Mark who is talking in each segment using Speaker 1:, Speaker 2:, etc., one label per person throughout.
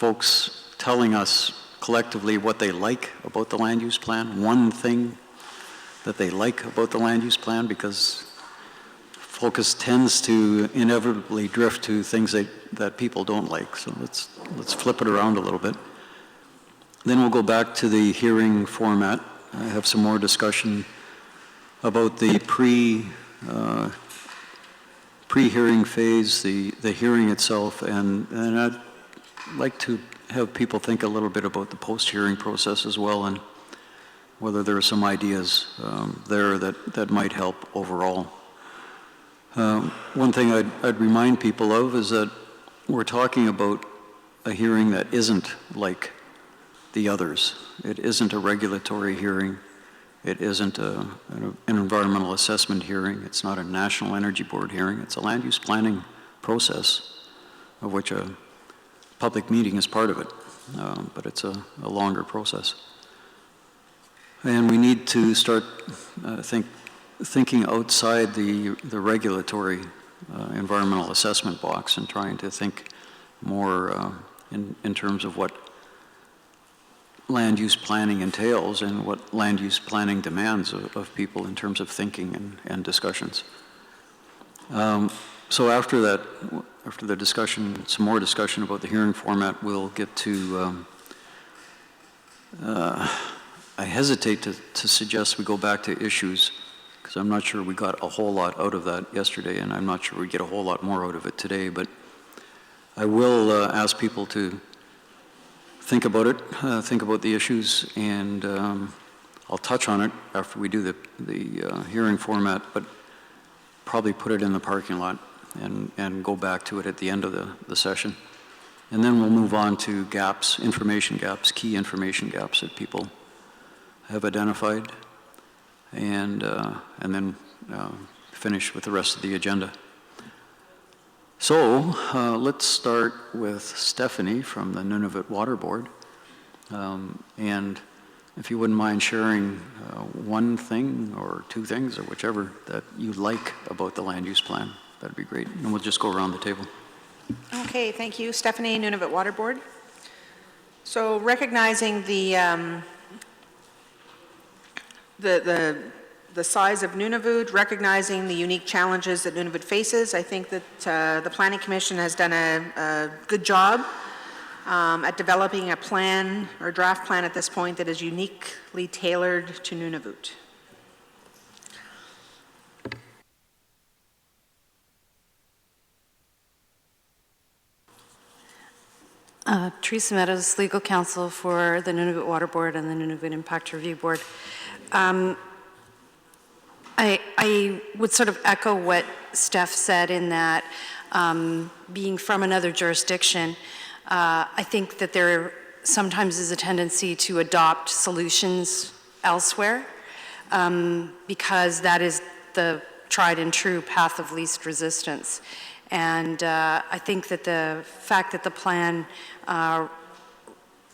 Speaker 1: folks telling us collectively what they like about the land use plan, one thing that they like about the land use plan, because focus tends to inevitably drift to things that people don't like. So let's flip it around a little bit. Then we'll go back to the hearing format. I have some more discussion about the pre-hearing phase, the hearing itself, and I'd like to have people think a little bit about the post-hearing process as well, and whether there are some ideas there that might help overall. One thing I'd remind people of is that we're talking about a hearing that isn't like the others. It isn't a regulatory hearing. It isn't an environmental assessment hearing. It's not a National Energy Board hearing. It's a land use planning process, of which a public meeting is part of it, but it's a longer process. And we need to start thinking outside the regulatory environmental assessment box and trying to think more in terms of what land use planning entails and what land use planning demands of people in terms of thinking and discussions. So after the discussion, some more discussion about the hearing format, we'll get to, I hesitate to suggest we go back to issues, because I'm not sure we got a whole lot out of that yesterday, and I'm not sure we get a whole lot more out of it today, but I will ask people to think about it, think about the issues, and I'll touch on it after we do the hearing format, but probably put it in the parking lot and go back to it at the end of the session. And then we'll move on to gaps, information gaps, key information gaps that people have identified, and then finish with the rest of the agenda. So let's start with Stephanie from the Nunavut Water Board. And if you wouldn't mind sharing one thing or two things or whichever that you like about the land use plan, that'd be great. And we'll just go around the table.
Speaker 2: Okay, thank you. Stephanie, Nunavut Water Board. So recognizing the size of Nunavut, recognizing the unique challenges that Nunavut faces, I think that the Planning Commission has done a good job at developing a plan or draft plan at this point that is uniquely tailored to Nunavut.
Speaker 3: Teresa Meadows, Legal Counsel for the Nunavut Water Board and the Nunavut Impact Review Board. I would sort of echo what Steph said in that being from another jurisdiction, I think that there sometimes is a tendency to adopt solutions elsewhere because that is the tried and true path of least resistance. And I think that the fact that the plan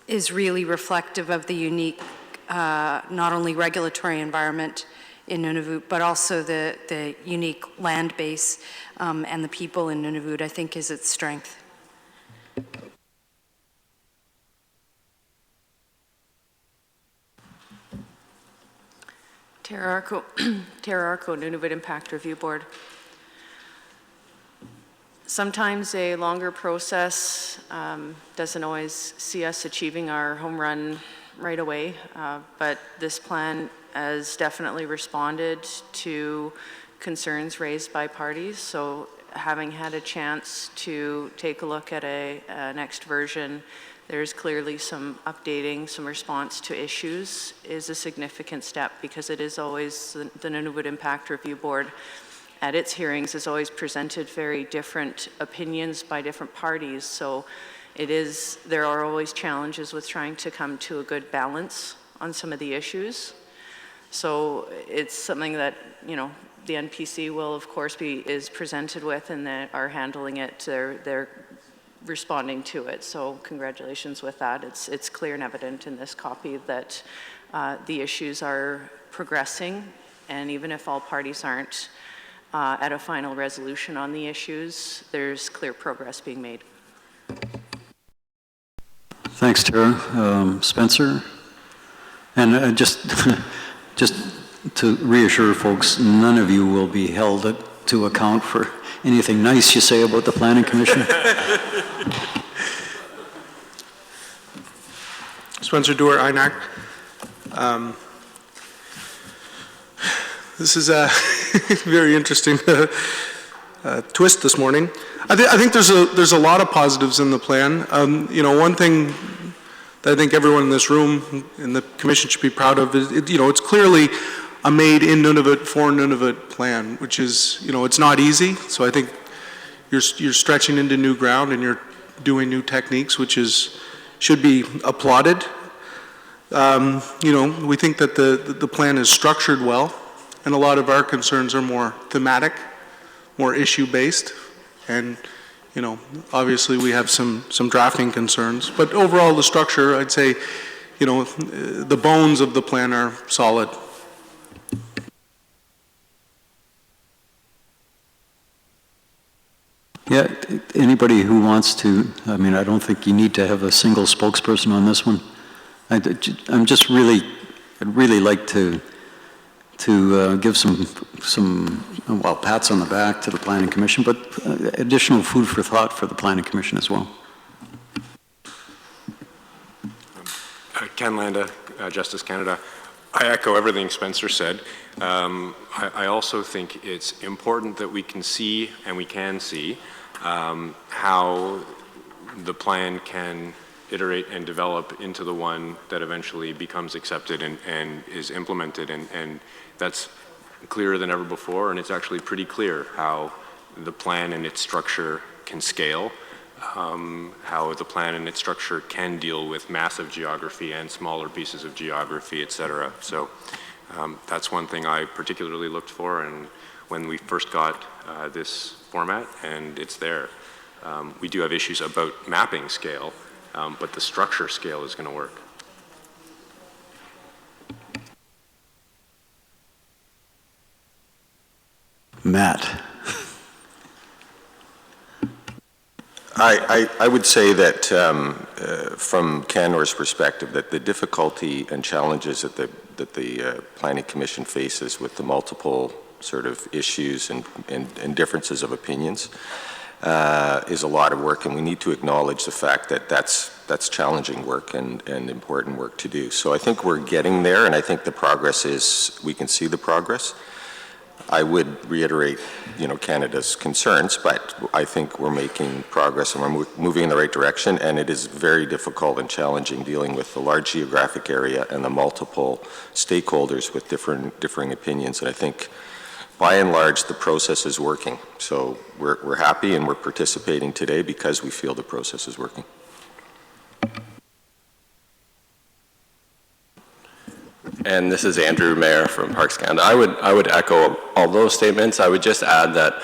Speaker 3: is really reflective of the unique, not only regulatory environment in Nunavut, but also the unique land base and the people in Nunavut, I think is its strength.
Speaker 4: Tara Arco, Nunavut Impact Review Board. Sometimes a longer process doesn't always see us achieving our home run right away, but this plan has definitely responded to concerns raised by parties. So having had a chance to take a look at a next version, there's clearly some updating, some response to issues is a significant step, because it is always the Nunavut Impact Review Board at its hearings has always presented very different opinions by different parties. So there are always challenges with trying to come to a good balance on some of the issues. So it's something that, you know, the NPC will of course is presented with, and they are handling it. They're responding to it. So congratulations with that. It's clear and evident in this copy that the issues are progressing, and even if all parties aren't at a final resolution on the issues, there's clear progress being made.
Speaker 1: Thanks, Tara. Spencer? And just, just to reassure folks, none of you will be held to account for anything nice you say about the Planning Commission.
Speaker 5: Spencer Dewar, INAC. This is a very interesting twist this morning. I think there's a lot of positives in the plan. You know, one thing that I think everyone in this room and the Commission should be proud of is, it's clearly a made in Nunavut for Nunavut plan, which is, it's not easy. So I think you're stretching into new ground and you're doing new techniques, which should be applauded. We think that the plan is structured well, and a lot of our concerns are more thematic, more issue-based, and obviously we have some drafting concerns. But overall, the structure, I'd say, the bones of the plan are solid.
Speaker 1: Yeah, anybody who wants to, I mean, I don't think you need to have a single spokesperson on this one. I'm just really, I'd really like to give some pats on the back to the Planning Commission, but additional food for thought for the Planning Commission as well.
Speaker 6: Ken Landa, Justice Canada. I echo everything Spencer said. I also think it's important that we can see, and we can see, how the plan can iterate and develop into the one that eventually becomes accepted and is implemented, and that's clearer than ever before, and it's actually pretty clear how the plan and its structure can scale, how the plan and its structure can deal with massive geography and smaller pieces of geography, et cetera. So that's one thing I particularly looked for, and when we first got this format, and it's there. We do have issues about mapping scale, but the structure scale is going to work.
Speaker 1: Matt.
Speaker 7: I would say that from Cannor's perspective, that the difficulty and challenges that the Planning Commission faces with the multiple sort of issues and differences of opinions is a lot of work, and we need to acknowledge the fact that that's challenging work and important work to do. So I think we're getting there, and I think the progress is, we can see the progress. I would reiterate, Canada's concerns, but I think we're making progress and we're moving in the right direction, and it is very difficult and challenging dealing with the large geographic area and the multiple stakeholders with differing opinions, and I think by and large the process is working. So we're happy and we're participating today because we feel the process is working.
Speaker 8: And this is Andrew Mayer from Parks Canada. I would echo all those statements. I would just add that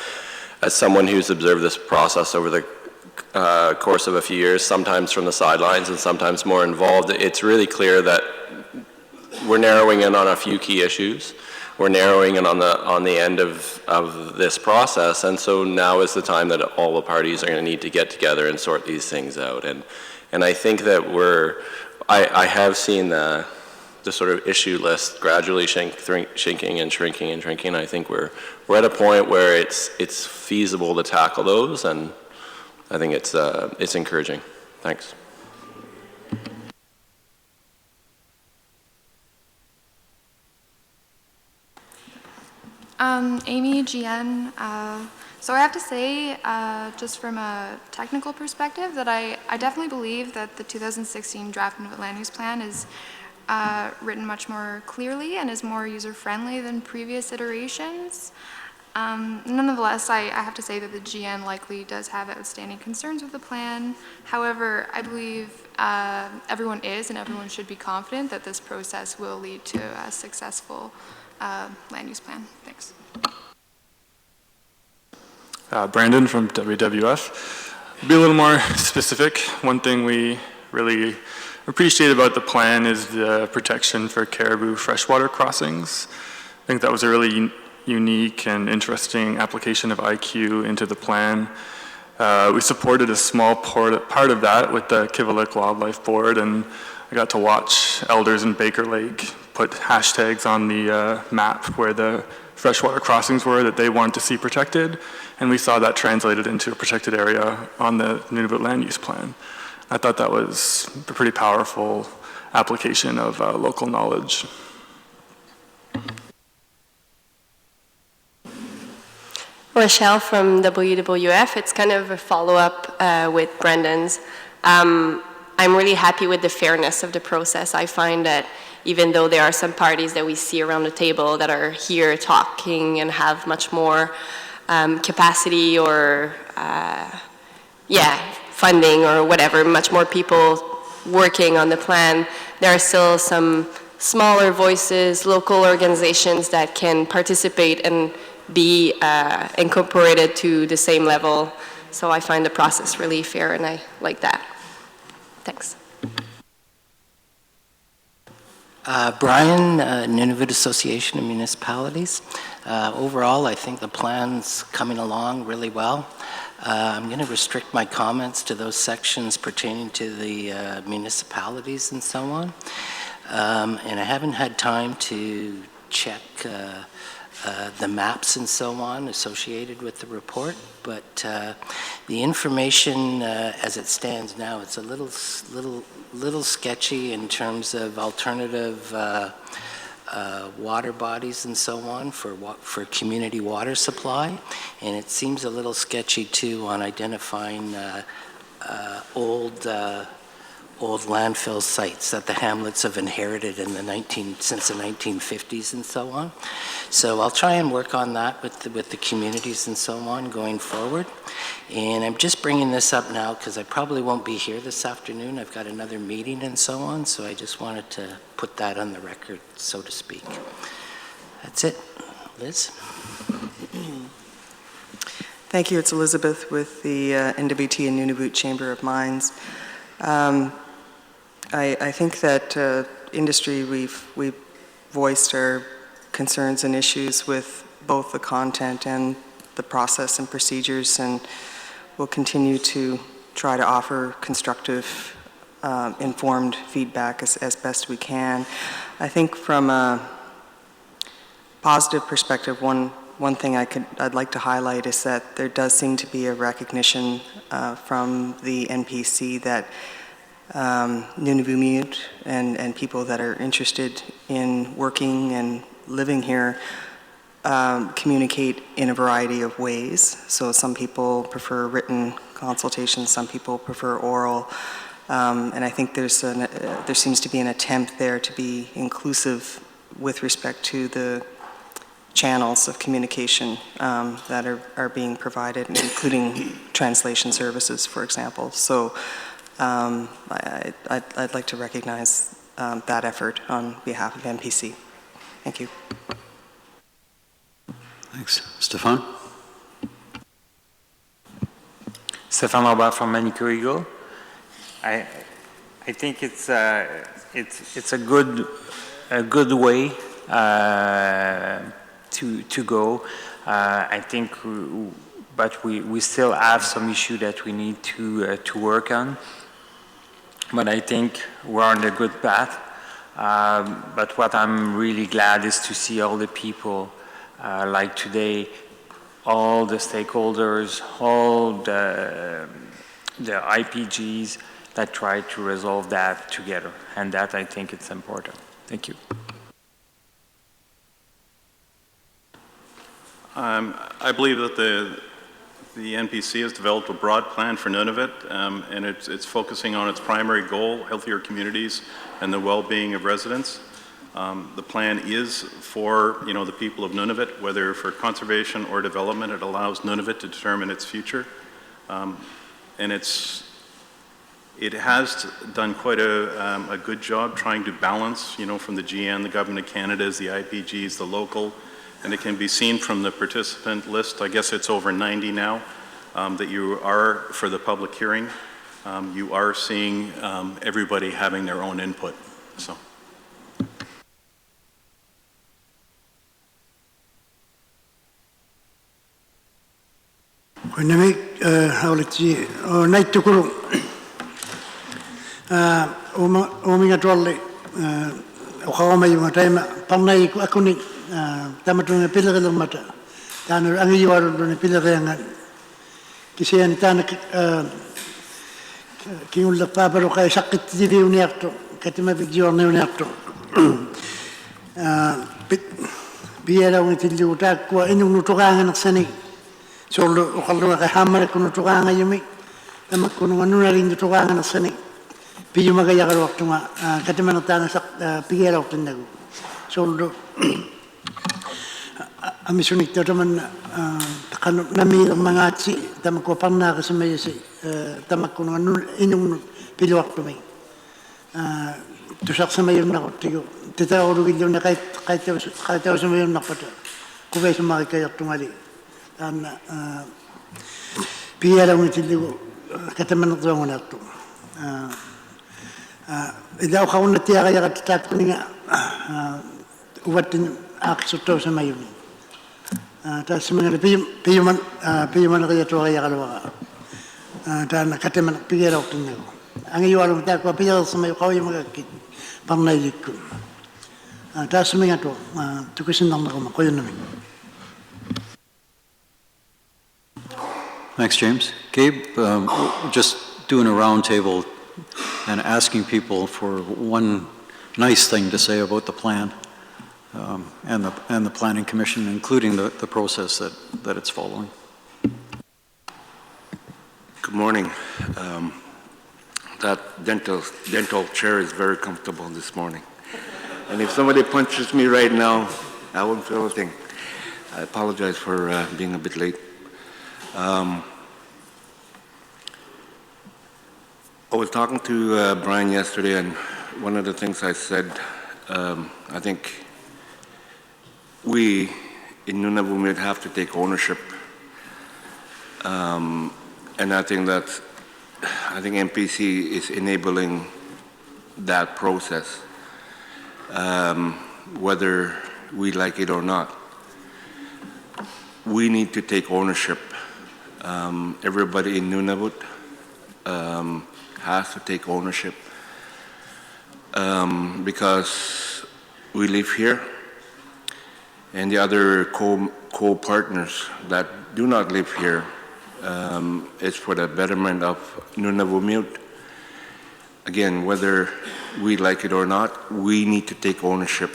Speaker 8: as someone who's observed this process over the course of a few years, sometimes from the sidelines and sometimes more involved, it's really clear that we're narrowing in on a few key issues. We're narrowing in on the end of this process, and so now is the time that all the parties are going to need to get together and sort these things out. And I think that I have seen the sort of issue list gradually shrinking and shrinking. I think we're at a point where it's feasible to tackle those, and I think it's encouraging. Thanks.
Speaker 9: Amy, GN. So I have to say, just from a technical perspective, that I definitely believe that the 2016 draft Nunavut land use plan is written much more clearly and is more user-friendly than previous iterations. Nonetheless, I have to say that the GN likely does have outstanding concerns with the plan. However, I believe everyone is and everyone should be confident that this process will lead to a successful land use plan. Thanks.
Speaker 10: Brandon from WWF. To be a little more specific, one thing we really appreciate about the plan is the protection for caribou freshwater crossings. I think that was a really unique and interesting application of IQ into the plan. We supported a small part of that with the Kivalliq Wildlife Board, and I got to watch elders in Baker Lake put hashtags on the map where the freshwater crossings were that they wanted to see protected, and we saw that translated into a protected area on the Nunavut land use plan. I thought that was a pretty powerful application of local knowledge.
Speaker 11: Rochelle from WWF. It's kind of a follow-up with Brendan's. I'm really happy with the fairness of the process. I find that even though there are some parties that we see around the table that are here talking and have much more capacity or funding or whatever, much more people working on the plan, there are still some smaller voices, local organizations that can participate and be incorporated to the same level. So I find the process really fair, and I like that. Thanks.
Speaker 12: Brian, Nunavut Association of Municipalities. Overall, I think the plan's coming along really well. I'm going to restrict my comments to those sections pertaining to the municipalities and so on. And I haven't had time to check the maps and so on associated with the report, but the information as it stands now, it's a little sketchy in terms of alternative water bodies and so on for community water supply, and it seems a little sketchy too on identifying old landfill sites that the hamlets have inherited in since the 1950s and so on. So I'll try and work on that with the communities and so on going forward. And I'm just bringing this up now because I probably won't be here this afternoon. I've got another meeting and so on, so I just wanted to put that on the record, so to speak. That's it. Liz?
Speaker 13: Thank you. It's Elizabeth with the NWT and Nunavut Chamber of Mines. I think that industry, we've voiced our concerns and issues with both the content and the process and procedures, and we'll continue to try to offer constructive, informed feedback as best we can. I think from a positive perspective, one thing I'd like to highlight is that there does seem to be a recognition from the NPC that Nunavut and people that are interested in working and living here communicate in a variety of ways. So some people prefer written consultations, some people prefer oral, and I think there seems to be an attempt there to be inclusive with respect to the channels of communication that are being provided, including translation services, for example. So I'd like to recognize that effort on behalf of NPC. Thank you.
Speaker 1: Thanks. Stefan?
Speaker 14: Stefan Lambert from Manico Eagle. I think it's a good way to go. I think, but we still have some issue that we need to work on. But I think we're on a good path. But what I'm really glad is to see all the people like today, all the stakeholders, all the IPGs that try to resolve that together. And that, I think, it's important. Thank you.
Speaker 15: I believe that the NPC has developed a broad plan for Nunavut, and it's focusing on its primary goal, healthier communities and the well-being of residents. The plan is for the people of Nunavut, whether for conservation or development. It allows Nunavut to determine its future, and it has done quite a good job trying to balance, from the GN, the Government of Canada's, the IPGs, the local. And it can be seen from the participant list, I guess it's over 90 now, that you are, for the public hearing, you are seeing everybody having their own input. So.
Speaker 16: Koinamik haulitsi naittukulu ominga tolle okaomayunga taima pannai akuni tamatunga pilarilumata tanu angijuaruluni pilarenga kisiani tana kiulla paparo kai sakkittiviuniarto katima viggiorniuniarto bielaungi tillu takkua inunnutukaanganersani sollu uqallunga kai hammarakkunnutukaangayumi tamakkununga nunarinnutukaanganersani piyumaga yaqaluartunga katimanertaana pigialaortinnagu sollu amisunikta tamanna taqannu namiilermangaatsi tamakkua parnaaqisimayasi tamakkununga inunnu piluartumi tusarsamayunnaquttigu titaorugillunna qaitausamayunnarpata kuveisumarikkajartungali taanna pialaungitillugu katamanertuangunaartu ila uqarunnatiaqajarat taakkuninga uvattin aaqissuttausamayuni taassimangala piyumaneriatuariaqaluaqa taanna kataman pigialaortinnagu angijualunga taakkua piyarersamayu qauyumagakkit parnailikku taassimingatu tukusinnarneruma qoyunnami.
Speaker 1: Thanks, James. Gabe, just doing a round table and asking people for one nice thing to say about the plan and the Planning Commission, including the process that it's following.
Speaker 17: Good morning. That dental chair is very comfortable this morning. And if somebody punches me right now, I won't feel a thing. I apologize for being a bit late. I was talking to Brian yesterday, and one of the things I said, I think we in Nunavut have to take ownership. And I think NPC is enabling that process, whether we like it or not. We need to take ownership. Everybody in Nunavut has to take ownership because we live here, and the other co-partners that do not live here, it's for the betterment of Nunavut. Again, whether we like it or not, we need to take ownership.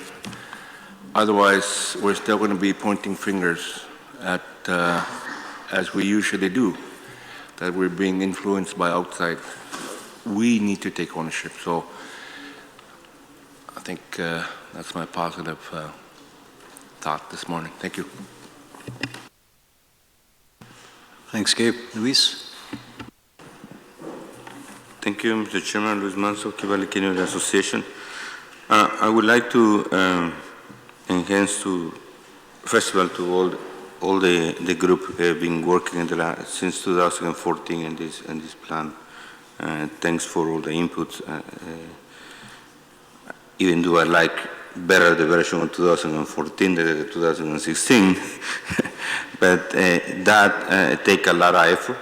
Speaker 17: Otherwise, we're still going to be pointing fingers at, as we usually do, that we're being influenced by outside. We need to take ownership. So I think that's my positive thought this morning. Thank you.
Speaker 1: Thanks, Gabe. Luis?
Speaker 18: Thank you, Mr. Chairman. Luis Manso, Kibali Canyon Association. I would like to enhance to festival to all the group have been working since 2014 in this plan. Thanks for all the inputs. Even though I like better the version of 2014 than the 2016, but that take a lot of effort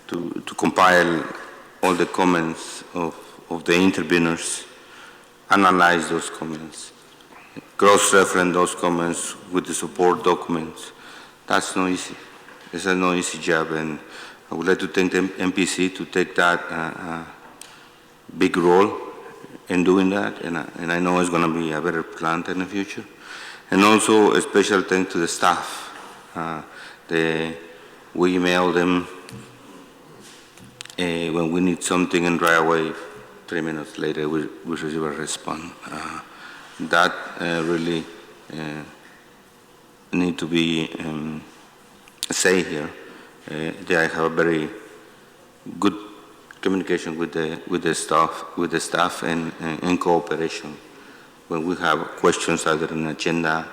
Speaker 18: to compile all the comments of the interveners, analyze those comments, cross-reference those comments with the support documents. That's not easy. It's a no easy job, and I would like to thank the NPC to take that big role in doing that, and I know it's going to be a better plan in the future. And also a special thanks to the staff. We email them when we need something, and right away, 3 minutes later, we receive a response. That really need to be say here. They have a very good communication with the staff and in cooperation. When we have questions either in agenda,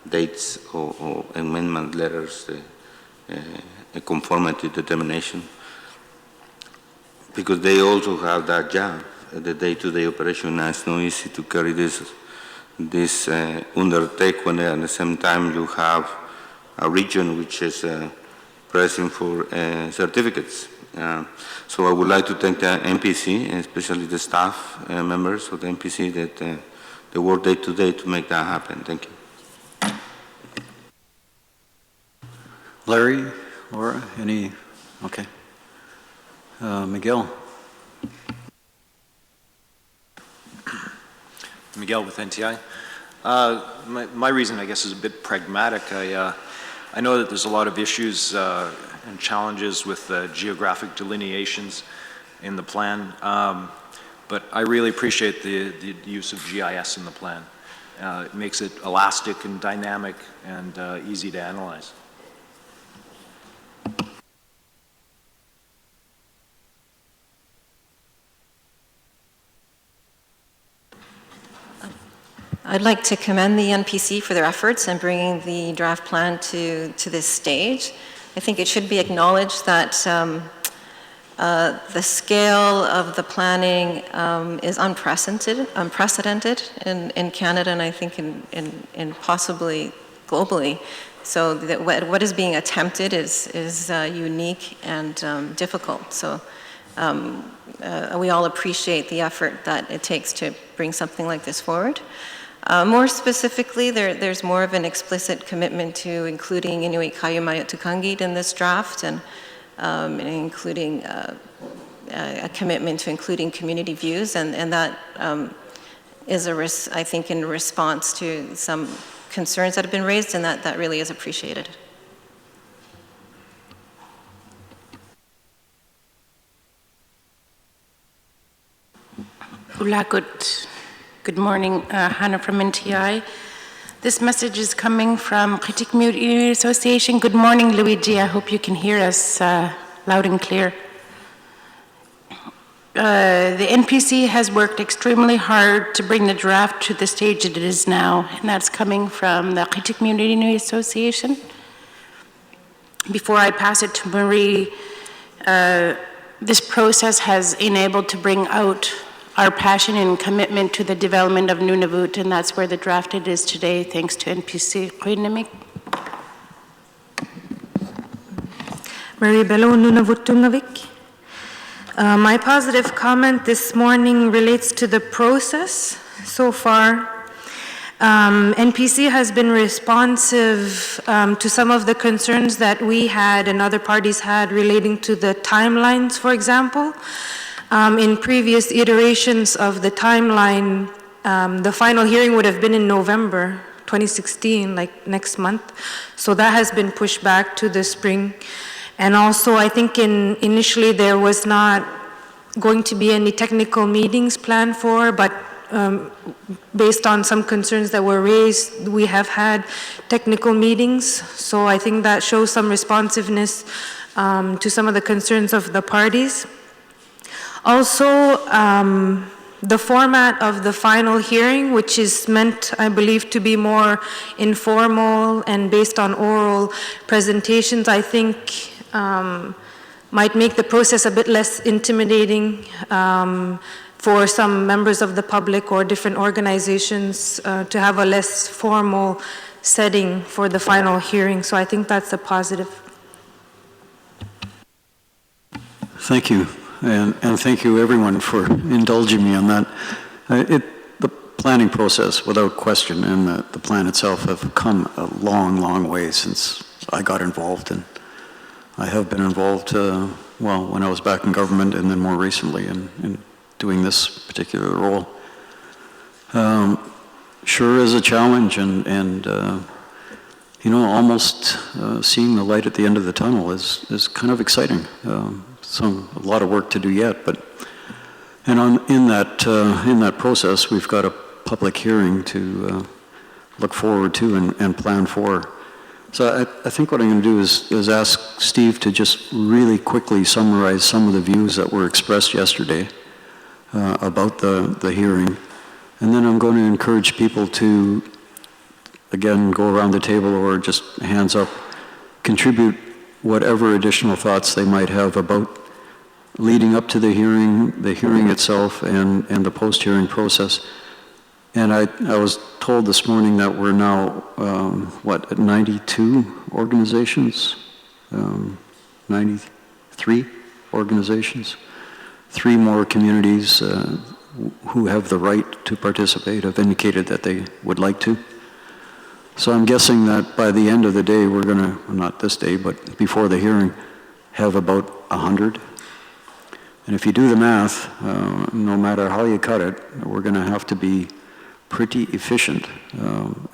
Speaker 18: dates, or amendment letters, a conformity determination, because they also have that job, the day-to-day operation. It's not easy to carry this undertake when at the same time you have a region which is pressing for certificates. So I would like to thank the NPC, especially the staff members of the NPC that they work day to day to make that happen. Thank you.
Speaker 1: Larry, Laura, any? Okay. Miguel.
Speaker 19: Miguel with NTI. My reason, I guess, is a bit pragmatic. I know that there's a lot of issues and challenges with geographic delineations in the plan, but I really appreciate the use of GIS in the plan. It makes it elastic and dynamic and easy to analyze.
Speaker 20: I'd like to commend the NPC for their efforts in bringing the draft plan to this stage. I think it should be acknowledged that the scale of the planning is unprecedented in Canada, and I think in possibly globally. So that what is being attempted is unique and difficult. So we all appreciate the effort that it takes to bring something like this forward. More specifically, there's more of an explicit commitment to including Inuit Kayumayutukangit in this draft, and including a commitment to including community views, and that is, I think, in response to some concerns that have been raised, and that really is appreciated.
Speaker 21: Good morning, Hannah from NTI. This message is coming from Kitikmut Inuit Association. Good morning, Luigi. I hope you can hear us loud and clear. The NPC has worked extremely hard to bring the draft to the stage that it is now, and that's coming from the Kitikmut Inuit Association. Before I pass it to Marie, this process has enabled to bring out our passion and commitment to the development of Nunavut, and that's where the draft it is today, thanks to NPC.
Speaker 22: Marie Bello, Nunavut Tungavik. My positive comment this morning relates to the process so far. NPC has been responsive to some of the concerns that we had and other parties had relating to the timelines, for example. In previous iterations of the timeline, the final hearing would have been in November 2016, like next month. So that has been pushed back to the spring. And also, I think initially there was not going to be any technical meetings planned for, but based on some concerns that were raised, we have had technical meetings. So I think that shows some responsiveness to some of the concerns of the parties. Also, the format of the final hearing, which is meant, I believe, to be more informal and based on oral presentations, I think might make the process a bit less intimidating for some members of the public or different organizations to have a less formal setting for the final hearing. So I think that's a positive.
Speaker 1: Thank you. And thank you, everyone, for indulging me on that. The planning process, without question, and the plan itself have come a long, long way since I got involved. And I have been involved, well, when I was back in government and then more recently in doing this particular role. Sure is a challenge, and you know, almost seeing the light at the end of the tunnel is kind of exciting. A lot of work to do yet, but in that process, we've got a public hearing to look forward to and plan for. So I think what I'm going to do is ask Steve to just really quickly summarize some of the views that were expressed yesterday about the hearing, and then I'm going to encourage people to, again, go around the table or just hands up, contribute whatever additional thoughts they might have about leading up to the hearing itself, and the post-hearing process. And I was told this morning that we're now, at 92 organizations 93 organizations. 3 more communities who have the right to participate have indicated that they would like to. So I'm guessing that by the end of the day, we're going to, not this day, but before the hearing, have about 100. And if you do the math, no matter how you cut it, we're going to have to be pretty efficient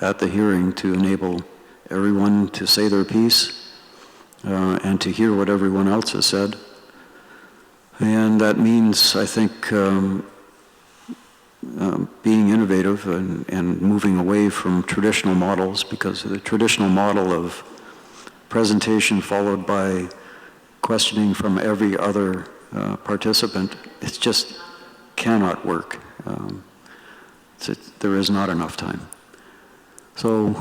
Speaker 1: at the hearing to enable everyone to say their piece and to hear what everyone else has said. And that means, I think, being innovative and moving away from traditional models, because the traditional model of presentation followed by questioning from every other participant, it just cannot work. There is not enough time. So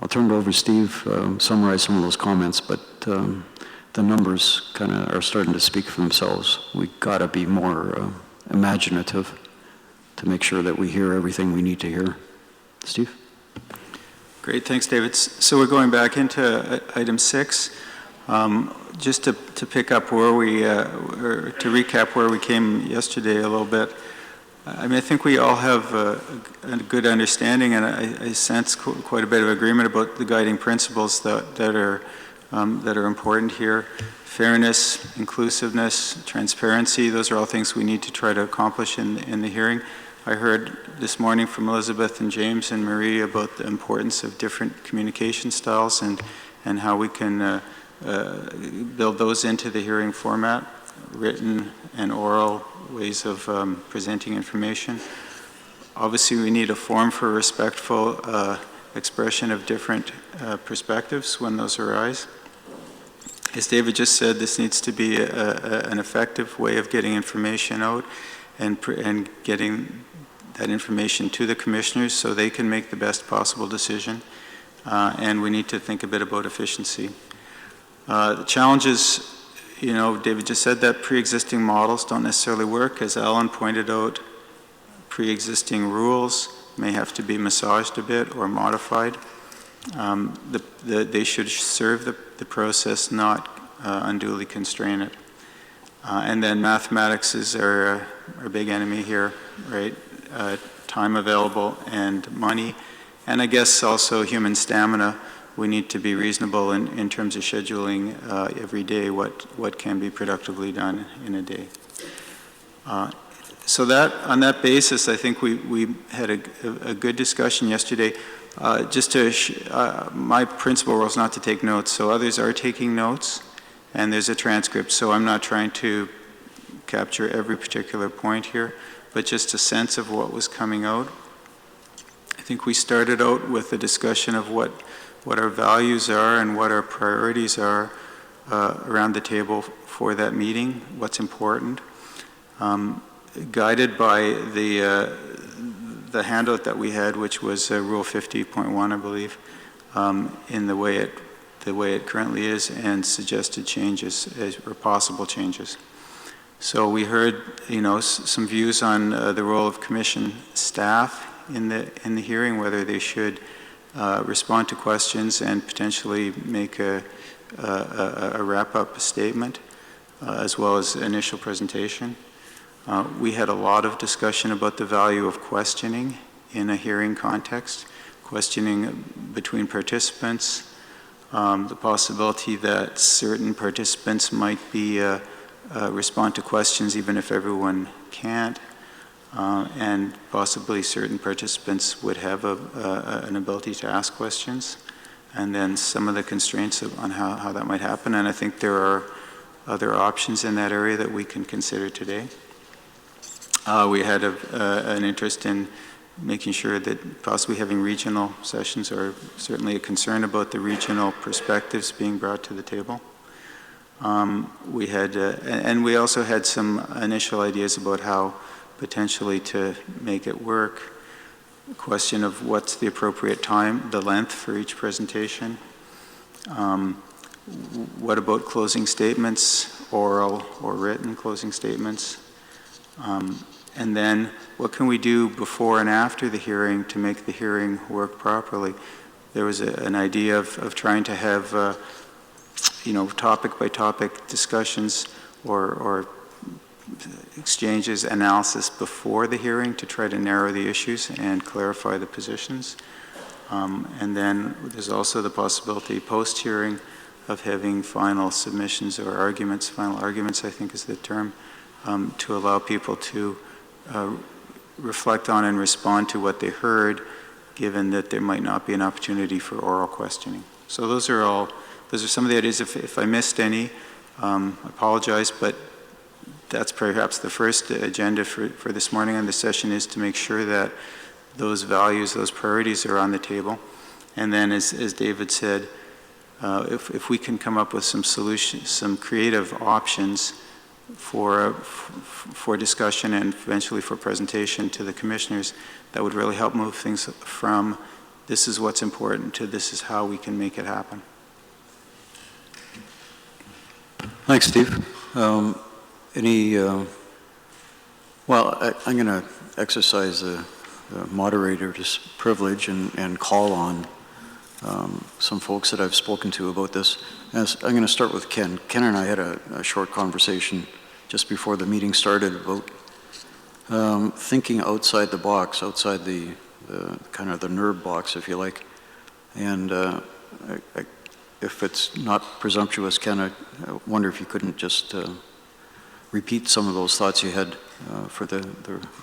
Speaker 1: I'll turn it over to Steve, summarize some of those comments, but the numbers kind of are starting to speak for themselves. We've got to be more imaginative to make sure that we hear everything we need to hear. Steve?
Speaker 2: Great, thanks, David. So we're going back into item 6. Just to pick up where we, or to recap where we came yesterday a little bit. I mean, I think we all have a good understanding, and I sense quite a bit of agreement about the guiding principles that are important here. Fairness, inclusiveness, transparency, those are all things we need to try to accomplish in the hearing. I heard this morning from Elizabeth and James and Marie about the importance of different communication styles and how we can build those into the hearing format, written and oral ways of presenting information. Obviously, we need a forum for respectful expression of different perspectives when those arise. As David just said, this needs to be an effective way of getting information out and getting that information to the commissioners so they can make the best possible decision. And we need to think a bit about efficiency. The challenges, you know, David just said that pre-existing models don't necessarily work. As Alan pointed out, pre-existing rules may have to be massaged a bit or modified. They should serve the process, not unduly constrain it. And then mathematics is our big enemy here, right? Time available and money. And I guess also human stamina. We need to be reasonable in terms of scheduling every day what can be productively done in a day. So that, on that basis, I think we had a good discussion yesterday. Just to, my principal role is not to take notes, so others are taking notes, and there's a transcript, so I'm not trying to capture every particular point here, but just a sense of what was coming out. I think we started out with a discussion of what our values are and what our priorities are around the table for that meeting, what's important. Guided by the handout that we had, which was Rule 50.1, I believe, in the way it currently is, and suggested changes or possible changes. So we heard, you know, some views on the role of commission staff in the hearing, whether they should respond to questions and potentially make a wrap-up statement, as well as initial presentation. We had a lot of discussion about the value of questioning in a hearing context, questioning between participants, the possibility that certain participants might be respond to questions even if everyone can't, and possibly certain participants would have an ability to ask questions, and then some of the constraints on how that might happen. And I think there are other options in that area that we can consider today. We had an interest in making sure that possibly having regional sessions, or certainly a concern about the regional perspectives being brought to the table. We had, and we also had some initial ideas about how potentially to make it work. A question of what's the appropriate time, the length for each presentation. What about closing statements, oral or written closing statements? And then what can we do before and after the hearing to make the hearing work properly? There was an idea of trying to have topic by topic discussions or exchanges, analysis before the hearing to try to narrow the issues and clarify the positions. And then there's also the possibility post-hearing of having final submissions or arguments, final arguments I think is the term, to allow people to reflect on and respond to what they heard, given that there might not be an opportunity for oral questioning. So those are some of the ideas. If I missed any, I apologize, but that's perhaps the first agenda for this morning on the session, is to make sure that those values, those priorities are on the table. And then as David said, if we can come up with some solutions, some creative options for discussion and eventually for presentation to the commissioners, that would really help move things from this is what's important to this is how we can make it happen.
Speaker 1: Thanks, Steve. Well, I'm going to exercise the moderator's privilege and call on some folks that I've spoken to about this. I'm going to start with Ken. Ken and I had a short conversation just before the meeting started about thinking outside the box, outside the kind of the NERB box, if you like. And if it's not presumptuous, Ken, I wonder if you couldn't just repeat some of those thoughts you had for the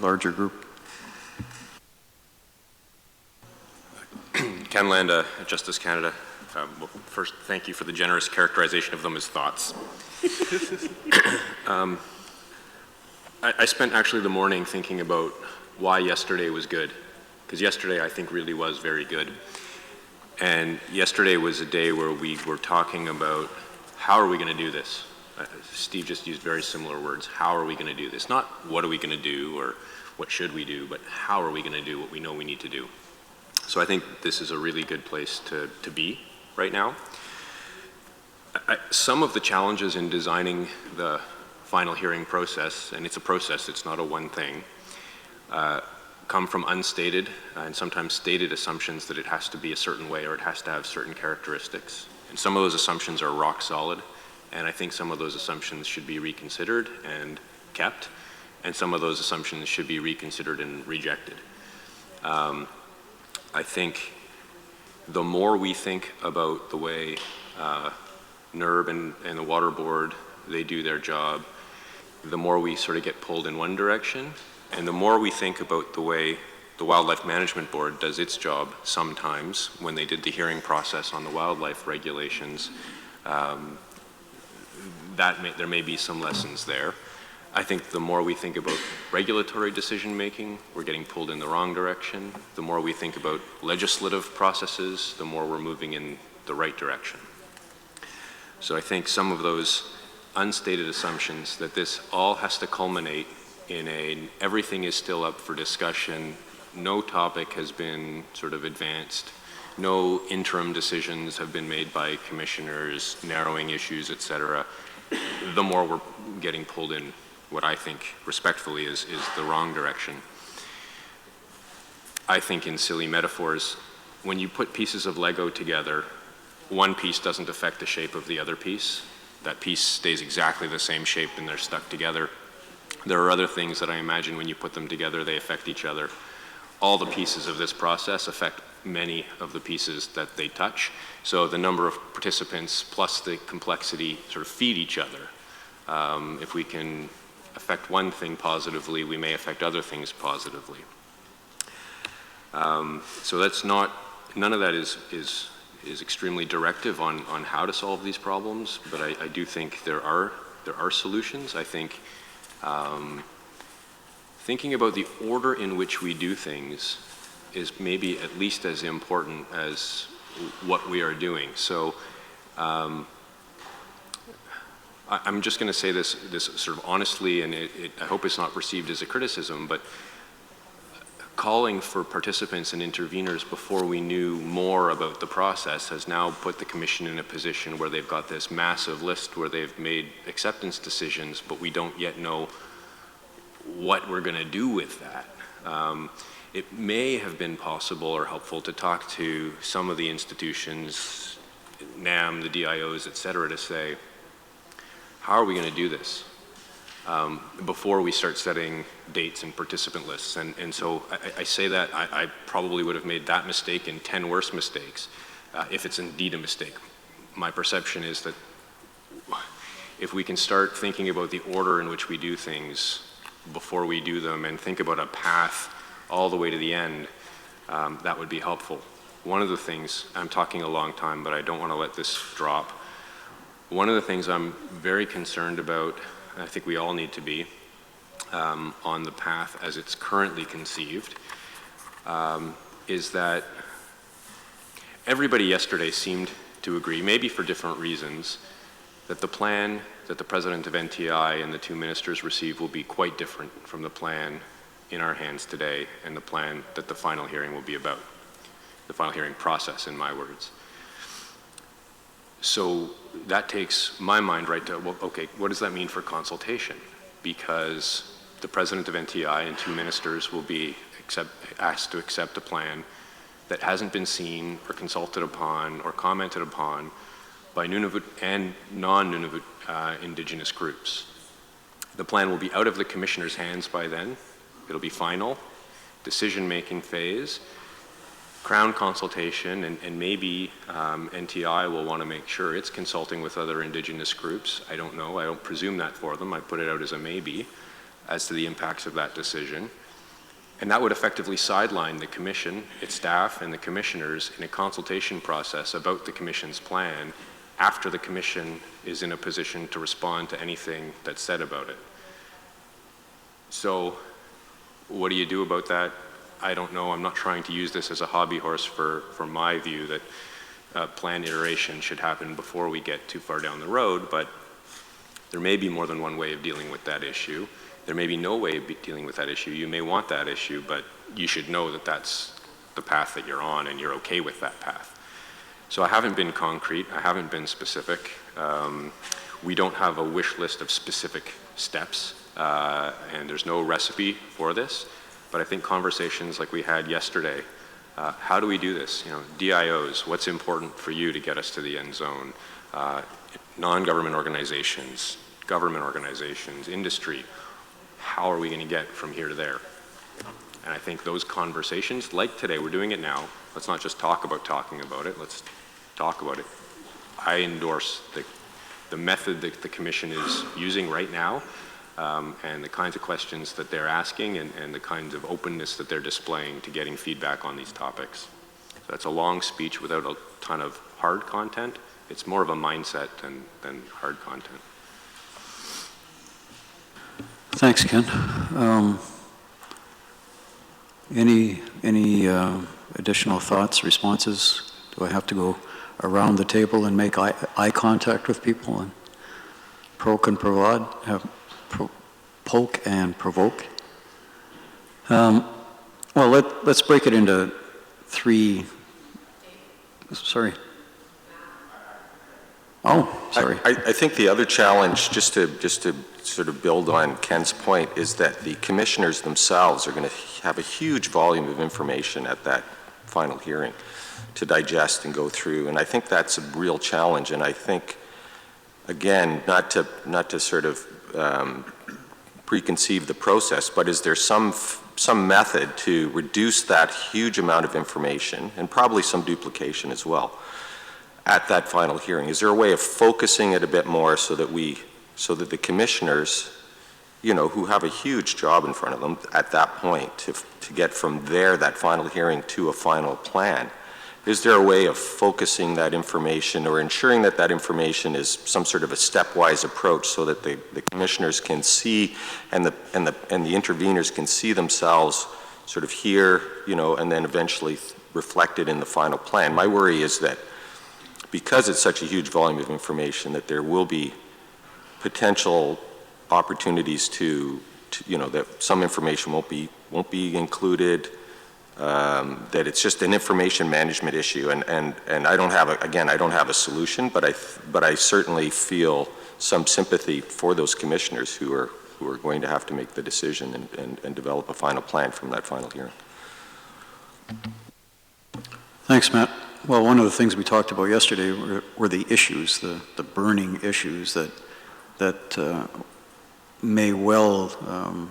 Speaker 1: larger group.
Speaker 6: Ken Landa, Justice Canada. Well, first, thank you for the generous characterization of them as thoughts. I spent actually the morning thinking about why yesterday was good, because yesterday I think really was very good. And yesterday was a day where we were talking about how are we going to do this? Steve just used very similar words. How are we going to do this? Not what are we going to do or what should we do, but how are we going to do what we know we need to do? So I think this is a really good place to be right now. Some of the challenges in designing the final hearing process, and it's a process, it's not a one thing, come from unstated and sometimes stated assumptions that it has to be a certain way or it has to have certain characteristics. And some of those assumptions are rock solid, and I think some of those assumptions should be reconsidered and kept, and some of those assumptions should be reconsidered and rejected. I think the more we think about the way NERB and the Water Board, they do their job, the more we sort of get pulled in one direction, and the more we think about the way the Wildlife Management Board does its job sometimes when they did the hearing process on the wildlife regulations, there may be some lessons there. I think the more we think about regulatory decision making, we're getting pulled in the wrong direction. The more we think about legislative processes, the more we're moving in the right direction. So I think some of those unstated assumptions that this all has to culminate in everything is still up for discussion, no topic has been sort of advanced, no interim decisions have been made by commissioners, narrowing issues, et cetera, the more we're getting pulled in what I think respectfully is the wrong direction. I think in silly metaphors, when you put pieces of Lego together, one piece doesn't affect the shape of the other piece. That piece stays exactly the same shape and they're stuck together. There are other things that I imagine when you put them together, they affect each other. All the pieces of this process affect many of the pieces that they touch. So the number of participants plus the complexity sort of feed each other. If we can affect one thing positively, we may affect other things positively. So that's not, none of that is extremely directive on how to solve these problems, but I do think there are solutions. I think thinking about the order in which we do things is maybe at least as important as what we are doing. So I'm just going to say this sort of honestly, and I hope it's not perceived as a criticism, but calling for participants and interveners before we knew more about the process has now put the Commission in a position where they've got this massive list where they've made acceptance decisions, but we don't yet know what we're going to do with that. It may have been possible or helpful to talk to some of the institutions NAM, the DIOs, et cetera, to say, how are we going to do this before we start setting dates and participant lists? And so I say that I probably would have made that mistake and 10 worse mistakes if it's indeed a mistake. My perception is that if we can start thinking about the order in which we do things before we do them and think about a path all the way to the end, that would be helpful. One of the things, I'm talking a long time, but I don't want to let this drop. One of the things I'm very concerned about, and I think we all need to be, on the path as it's currently conceived, is that everybody yesterday seemed to agree, maybe for different reasons, that the plan that the President of NTI and the two ministers received will be quite different from the plan in our hands today and the plan that the final hearing will be about. The final hearing process, in my words. So that takes my mind right to, well, okay, what does that mean for consultation? Because the President of NTI and two ministers will be asked to accept a plan that hasn't been seen or consulted upon or commented upon by Nunavut and non-Nunavut Indigenous groups. The plan will be out of the Commissioner's hands by then. It'll be final, decision-making phase, Crown consultation, and maybe NTI will want to make sure it's consulting with other Indigenous groups. I don't know. I don't presume that for them. I put it out as a maybe as to the impacts of that decision. And that would effectively sideline the Commission, its staff, and the Commissioners in a consultation process about the Commission's plan after the Commission is in a position to respond to anything that's said about it. So what do you do about that? I don't know. I'm not trying to use this as a hobby horse for my view that plan iteration should happen before we get too far down the road, but there may be more than one way of dealing with that issue. There may be no way of dealing with that issue. You may want that issue, but you should know that that's the path that you're on and you're okay with that path. So I haven't been concrete. I haven't been specific. We don't have a wish list of specific steps, and there's no recipe for this. But I think conversations like we had yesterday, how do we do this? You know, DIOs, what's important for you to get us to the end zone? Non-government organizations, government organizations, industry, how are we going to get from here to there? And I think those conversations, like today, we're doing it now. Let's not just talk about talking about it. Let's talk about it. I endorse the method that the Commission is using right now, and the kinds of questions that they're asking and the kinds of openness that they're displaying to getting feedback on these topics. So that's a long speech without a ton of hard content. It's more of a mindset than hard content.
Speaker 1: Thanks, Ken. Any additional thoughts, responses? Do I have to go around the table and make eye contact with people and poke and provoke? Well, let's break it into three. Sorry. Oh, sorry.
Speaker 7: I think the other challenge, just to sort of build on Ken's point, is that the commissioners themselves are going to have a huge volume of information at that final hearing to digest and go through, and I think that's a real challenge. And I think, again, not to sort of preconceive the process, but is there some method to reduce that huge amount of information, and probably some duplication as well, at that final hearing? Is there a way of focusing it a bit more so that the commissioners, you know, who have a huge job in front of them at that point to get from there, that final hearing, to a final plan, is there a way of focusing that information or ensuring that that information is some sort of a stepwise approach so that the commissioners can see and the interveners can see themselves sort of here, you know, and then eventually reflected in the final plan? My worry is that because it's such a huge volume of information, that there will be potential opportunities to you know, that some information won't be included, that it's just an information management issue, and I don't have I don't have a solution, but I certainly feel some sympathy for those commissioners who are going to have to make the decision and develop a final plan from that final hearing.
Speaker 1: Thanks, Matt. Well, one of the things we talked about yesterday were the issues, the burning issues that may well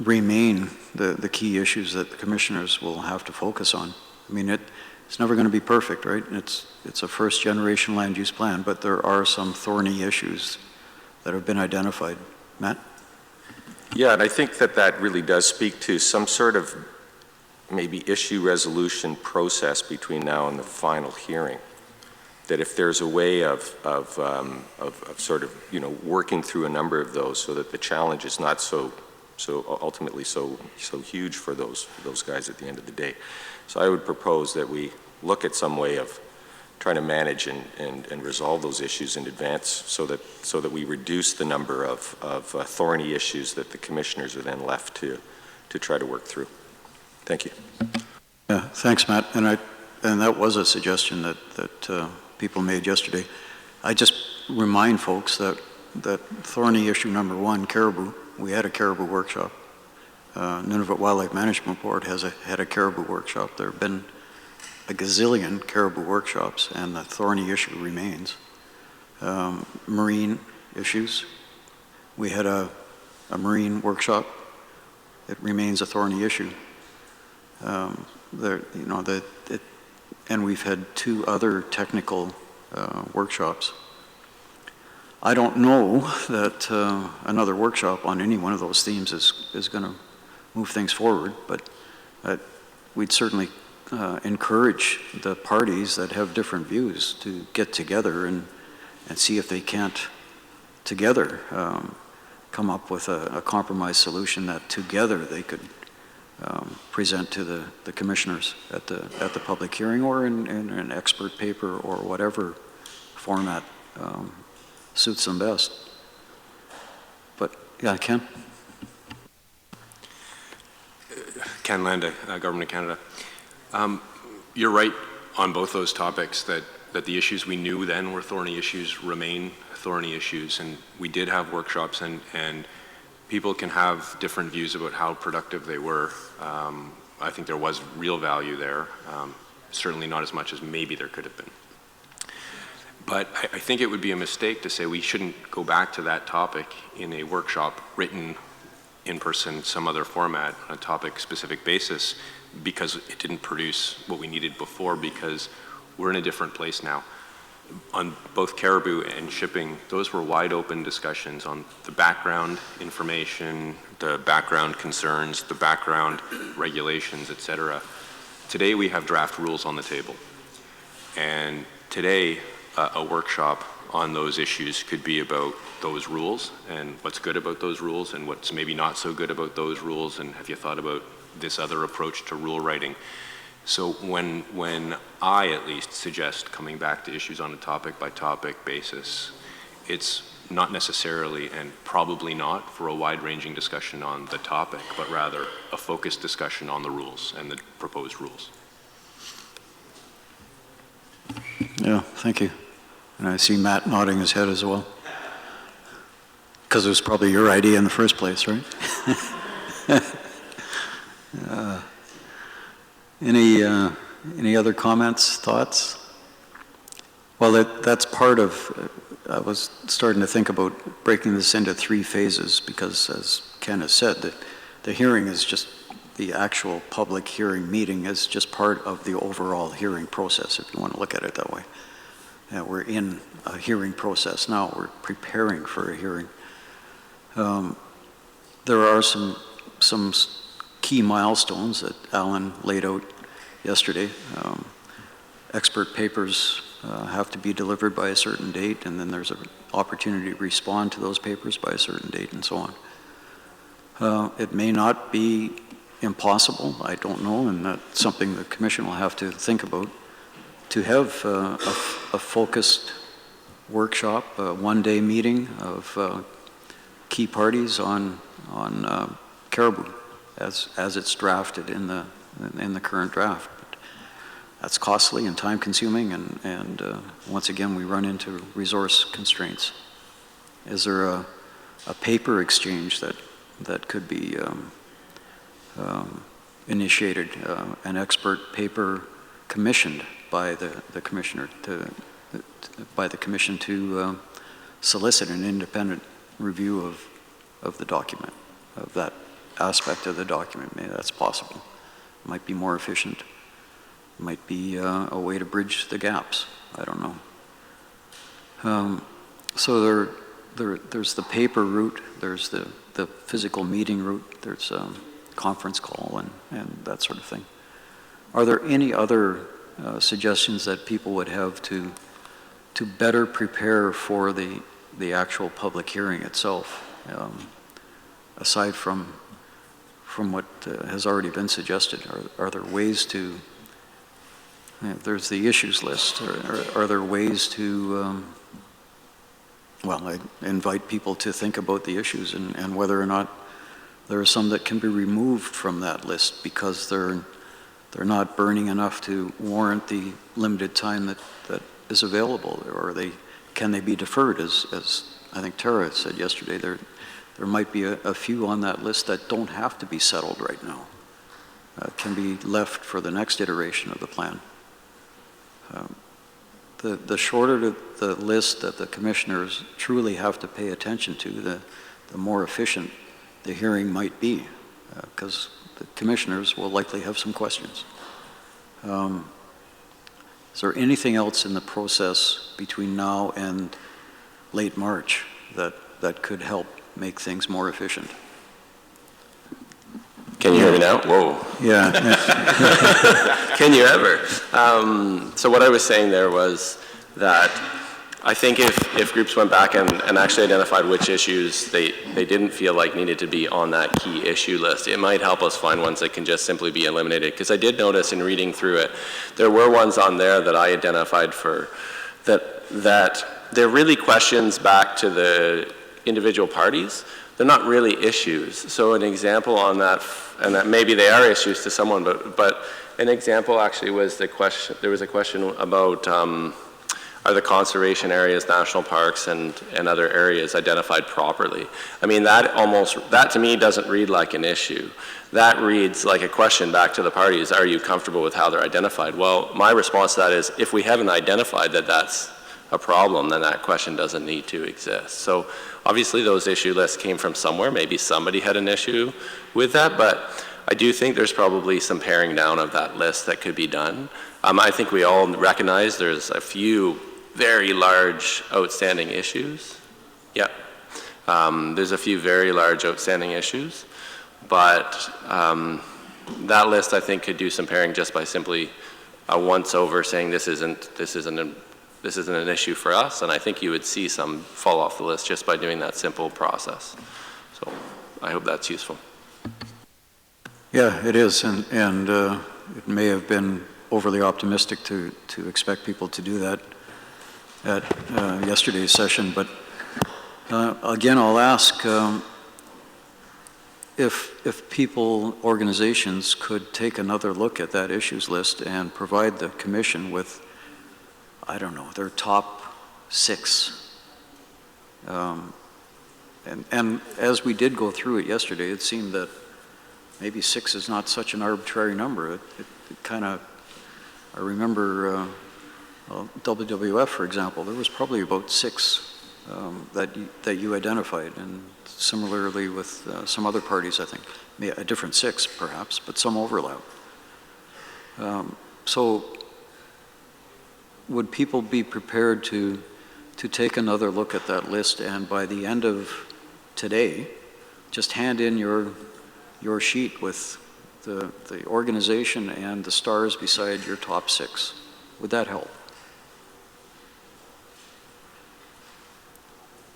Speaker 1: remain the key issues that the commissioners will have to focus on. I mean, it's never going to be perfect, right? It's a first-generation land use plan, but there are some thorny issues that have been identified. Matt?
Speaker 7: Yeah, and I think that really does speak to some sort of maybe issue resolution process between now and the final hearing. That if there's a way of sort of, you know, working through a number of those so that the challenge is not so ultimately so huge for those guys at the end of the day. So I would propose that we look at some way of trying to manage and resolve those issues in advance so that we reduce the number of thorny issues that the commissioners are then left to try to work through. Thank you.
Speaker 1: Yeah, thanks, Matt. And that was a suggestion that people made yesterday. I just remind folks that thorny issue number one, caribou, we had a caribou workshop. Nunavut Wildlife Management Board had a caribou workshop. There have been a gazillion caribou workshops, and the thorny issue remains. Marine issues, we had a marine workshop. It remains a thorny issue. And we've had 2 other technical workshops. I don't know that another workshop on any one of those themes is going to move things forward, but we'd certainly encourage the parties that have different views to get together and see if they can't together come up with a compromise solution that together they could present to the commissioners at the public hearing or in an expert paper or whatever format suits them best. But yeah, Ken?
Speaker 6: Ken Landa, Government of Canada. You're right on both those topics that the issues we knew then were thorny issues remain thorny issues, and we did have workshops, and people can have different views about how productive they were. I think there was real value there, certainly not as much as maybe there could have been. But I think it would be a mistake to say we shouldn't go back to that topic in a workshop written in person, some other format, on a topic-specific basis, because it didn't produce what we needed before, because we're in a different place now. On both caribou and shipping, those were wide open discussions on the background information, the background concerns, the background regulations, etc. Today we have draft rules on the table. And today a workshop on those issues could be about those rules and what's good about those rules and what's maybe not so good about those rules, and have you thought about this other approach to rule writing. So when I at least suggest coming back to issues on a topic by topic basis, it's not necessarily and probably not for a wide-ranging discussion on the topic, but rather a focused discussion on the rules and the proposed rules.
Speaker 1: Yeah, thank you. And I see Matt nodding his head as well. Because it was probably your idea in the first place, right? Any other comments, thoughts? Well, that's part of, I was starting to think about breaking this into 3 phases because, as Ken has said, the hearing is just, the actual public hearing meeting is just part of the overall hearing process, if you want to look at it that way. Yeah, we're in a hearing process now. We're preparing for a hearing. There are some key milestones that Alan laid out yesterday. Expert papers have to be delivered by a certain date, and then there's an opportunity to respond to those papers by a certain date, and so on. It may not be impossible, I don't know, and that's something the Commission will have to think about, to have a focused workshop, a one-day meeting of key parties on caribou as it's drafted in the current draft. But that's costly and time-consuming, and once again we run into resource constraints. Is there a paper exchange that could be initiated, an expert paper commissioned by the commissioner by the commission to solicit an independent review of the document, of that aspect of the document. Maybe that's possible. It might be more efficient. It might be a way to bridge the gaps. I don't know. So there's the paper route, there's the physical meeting route, there's a conference call and that sort of thing. Are there any other suggestions that people would have to better prepare for the actual public hearing itself, aside from what has already been suggested? Are there ways to, there's the issues list, are there ways to, well, I invite people to think about the issues and whether or not there are some that can be removed from that list because they're not burning enough to warrant the limited time that is available, or can they be deferred, as I think Tara said yesterday. There might be a few on that list that don't have to be settled right now, can be left for the next iteration of the plan. The shorter the list that the commissioners truly have to pay attention to, the more efficient the hearing might be, because the commissioners will likely have some questions. Is there anything else in the process between now and late March that could help make things more efficient?
Speaker 8: Can you hear me now? Whoa.
Speaker 1: Yeah.
Speaker 8: Can you ever? So what I was saying there was that I think if groups went back and actually identified which issues they didn't feel like needed to be on that key issue list, it might help us find ones that can just simply be eliminated. Because I did notice in reading through it, there were ones on there that I identified for that they're really questions back to the individual parties. They're not really issues. So an example on that, and that maybe they are issues to someone, but an example actually was the question, there was a question about are the conservation areas, national parks, and other areas identified properly? I mean, that to me doesn't read like an issue. That reads like a question back to the parties. Are you comfortable with how they're identified? Well, my response to that is, if we haven't identified that that's a problem, then that question doesn't need to exist. So obviously those issue lists came from somewhere. Maybe somebody had an issue with that, but I do think there's probably some paring down of that list that could be done. I think we all recognize there's a few very large outstanding issues. Yeah, there's a few very large outstanding issues, but that list I think could do some paring just by simply a once over saying this isn't an issue for us, and I think you would see some fall off the list just by doing that simple process. So I hope that's useful.
Speaker 1: Yeah, it is, and it may have been overly optimistic to expect people to do that at yesterday's session, but again, I'll ask if people, organizations could take another look at that issues list and provide the commission with, I don't know, their top 6. And as we did go through it yesterday, it seemed that maybe 6 is not such an arbitrary number. It kind of, I remember WWF, for example, there was probably about 6 that you identified, and similarly with some other parties, I think, a different 6 perhaps, but some overlap. So would people be prepared to take another look at that list, and by the end of today, just hand in your sheet with the organization and the stars beside your top 6? Would that help?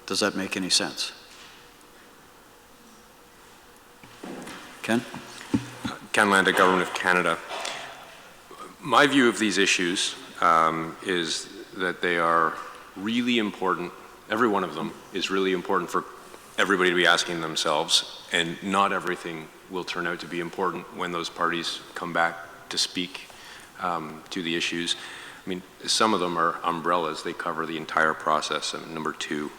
Speaker 1: Does that make any sense? Ken?
Speaker 6: Ken Landa, Government of Canada. My view of these issues is that they are really important. Every one of them is really important for everybody to be asking themselves, and not everything will turn out to be important when those parties come back to speak to the issues. I mean, some of them are umbrellas. They cover the entire process. Number 2,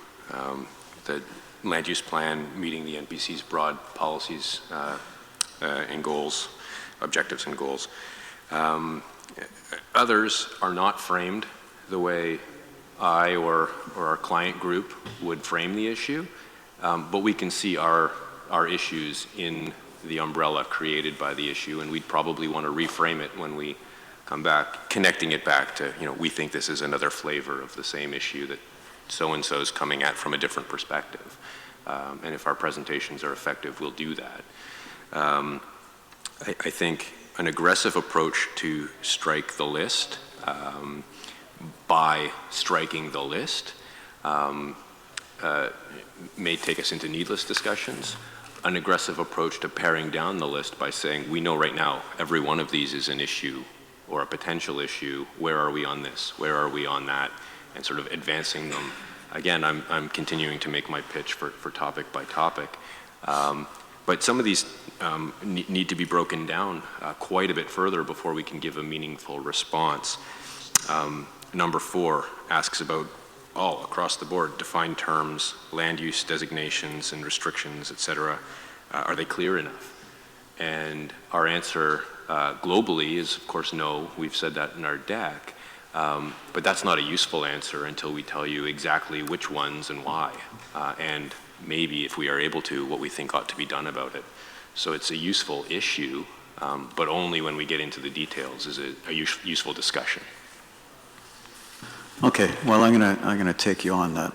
Speaker 6: the land use plan meeting the NPC's broad policies and goals, objectives and goals. Others are not framed the way I or our client group would frame the issue, but we can see our issues in the umbrella created by the issue, and we'd probably want to reframe it when we come back, connecting it back to, we think this is another flavor of the same issue that so-and-so is coming at from a different perspective. And if our presentations are effective, we'll do that. I think an aggressive approach to strike the list by striking the list may take us into needless discussions. An aggressive approach to paring down the list by saying, we know right now every one of these is an issue or a potential issue. Where are we on this? Where are we on that? And sort of advancing them. Again, I'm continuing to make my pitch for topic by topic. But some of these need to be broken down quite a bit further before we can give a meaningful response. Number 4 asks about all across the board, defined terms, land use designations and restrictions, et cetera. Are they clear enough? And our answer globally is, of course, no. We've said that in our deck. But that's not a useful answer until we tell you exactly which ones and why. And maybe, if we are able to, what we think ought to be done about it. So it's a useful issue, but only when we get into the details is it a useful discussion.
Speaker 1: Okay, well, I'm gonna take you on that.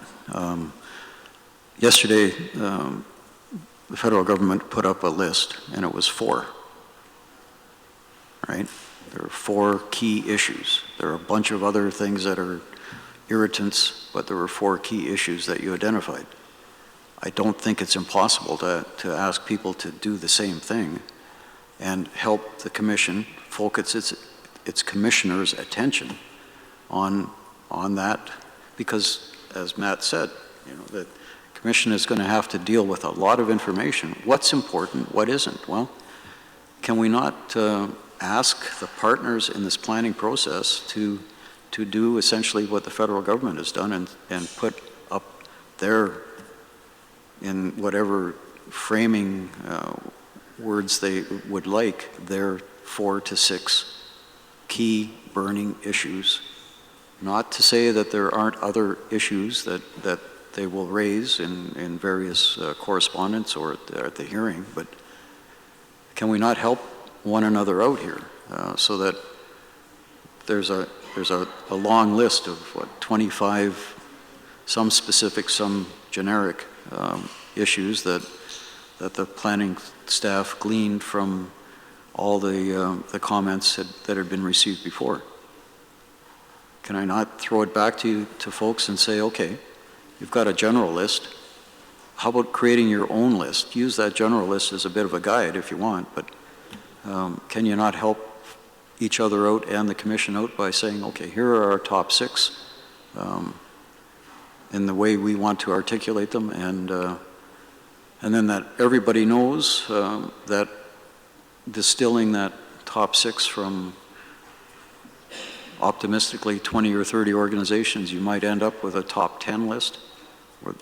Speaker 1: Yesterday, the federal government put up a list, and it was 4, right? There are 4 key issues. There are a bunch of other things that are irritants, but there were 4 key issues that you identified. I don't think it's impossible to ask people to do the same thing and help the commission focus its commissioners' attention on that, because, as Matt said, the commission is going to have to deal with a lot of information. What's important, what isn't? Well, can we not ask the partners in this planning process to do essentially what the federal government has done and put up their, in whatever framing words they would like, their 4 to 6 key burning issues. Not to say that there aren't other issues that they will raise in various correspondence or at the hearing, but can we not help one another out here so that there's a long list of, 25, some specific, some generic issues that the planning staff gleaned from all the comments that had been received before. Can I not throw it back to folks and say, okay, you've got a general list. How about creating your own list? Use that general list as a bit of a guide if you want, but can you not help each other out and the commission out by saying, okay, here are our top 6 in the way we want to articulate them, and then that everybody knows that distilling that top 6 from optimistically 20 or 30 organizations, you might end up with a top 10 list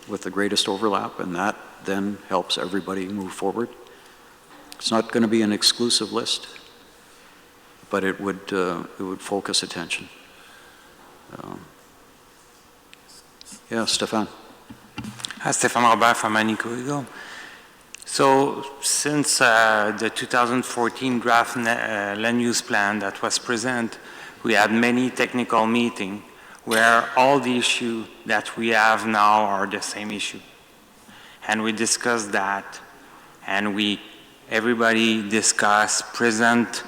Speaker 1: with the greatest overlap, and that then helps everybody move forward. It's not going to be an exclusive list, but it would focus attention. Yeah, Stefan.
Speaker 14: Hi, Stefan Robert from Anico. So since the 2014 draft land use plan that was presented, we had many technical meetings where all the issues that we have now are the same issue. And we discussed that, and everybody discussed, present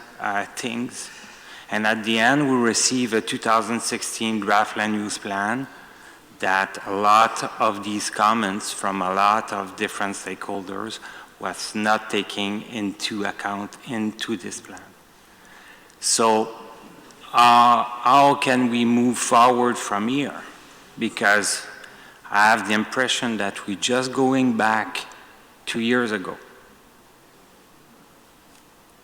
Speaker 14: things. And at the end, we received a 2016 draft land use plan that a lot of these comments from a lot of different stakeholders was not taking into account into this plan. So how can we move forward from here? Because I have the impression that we're just going back 2 years ago.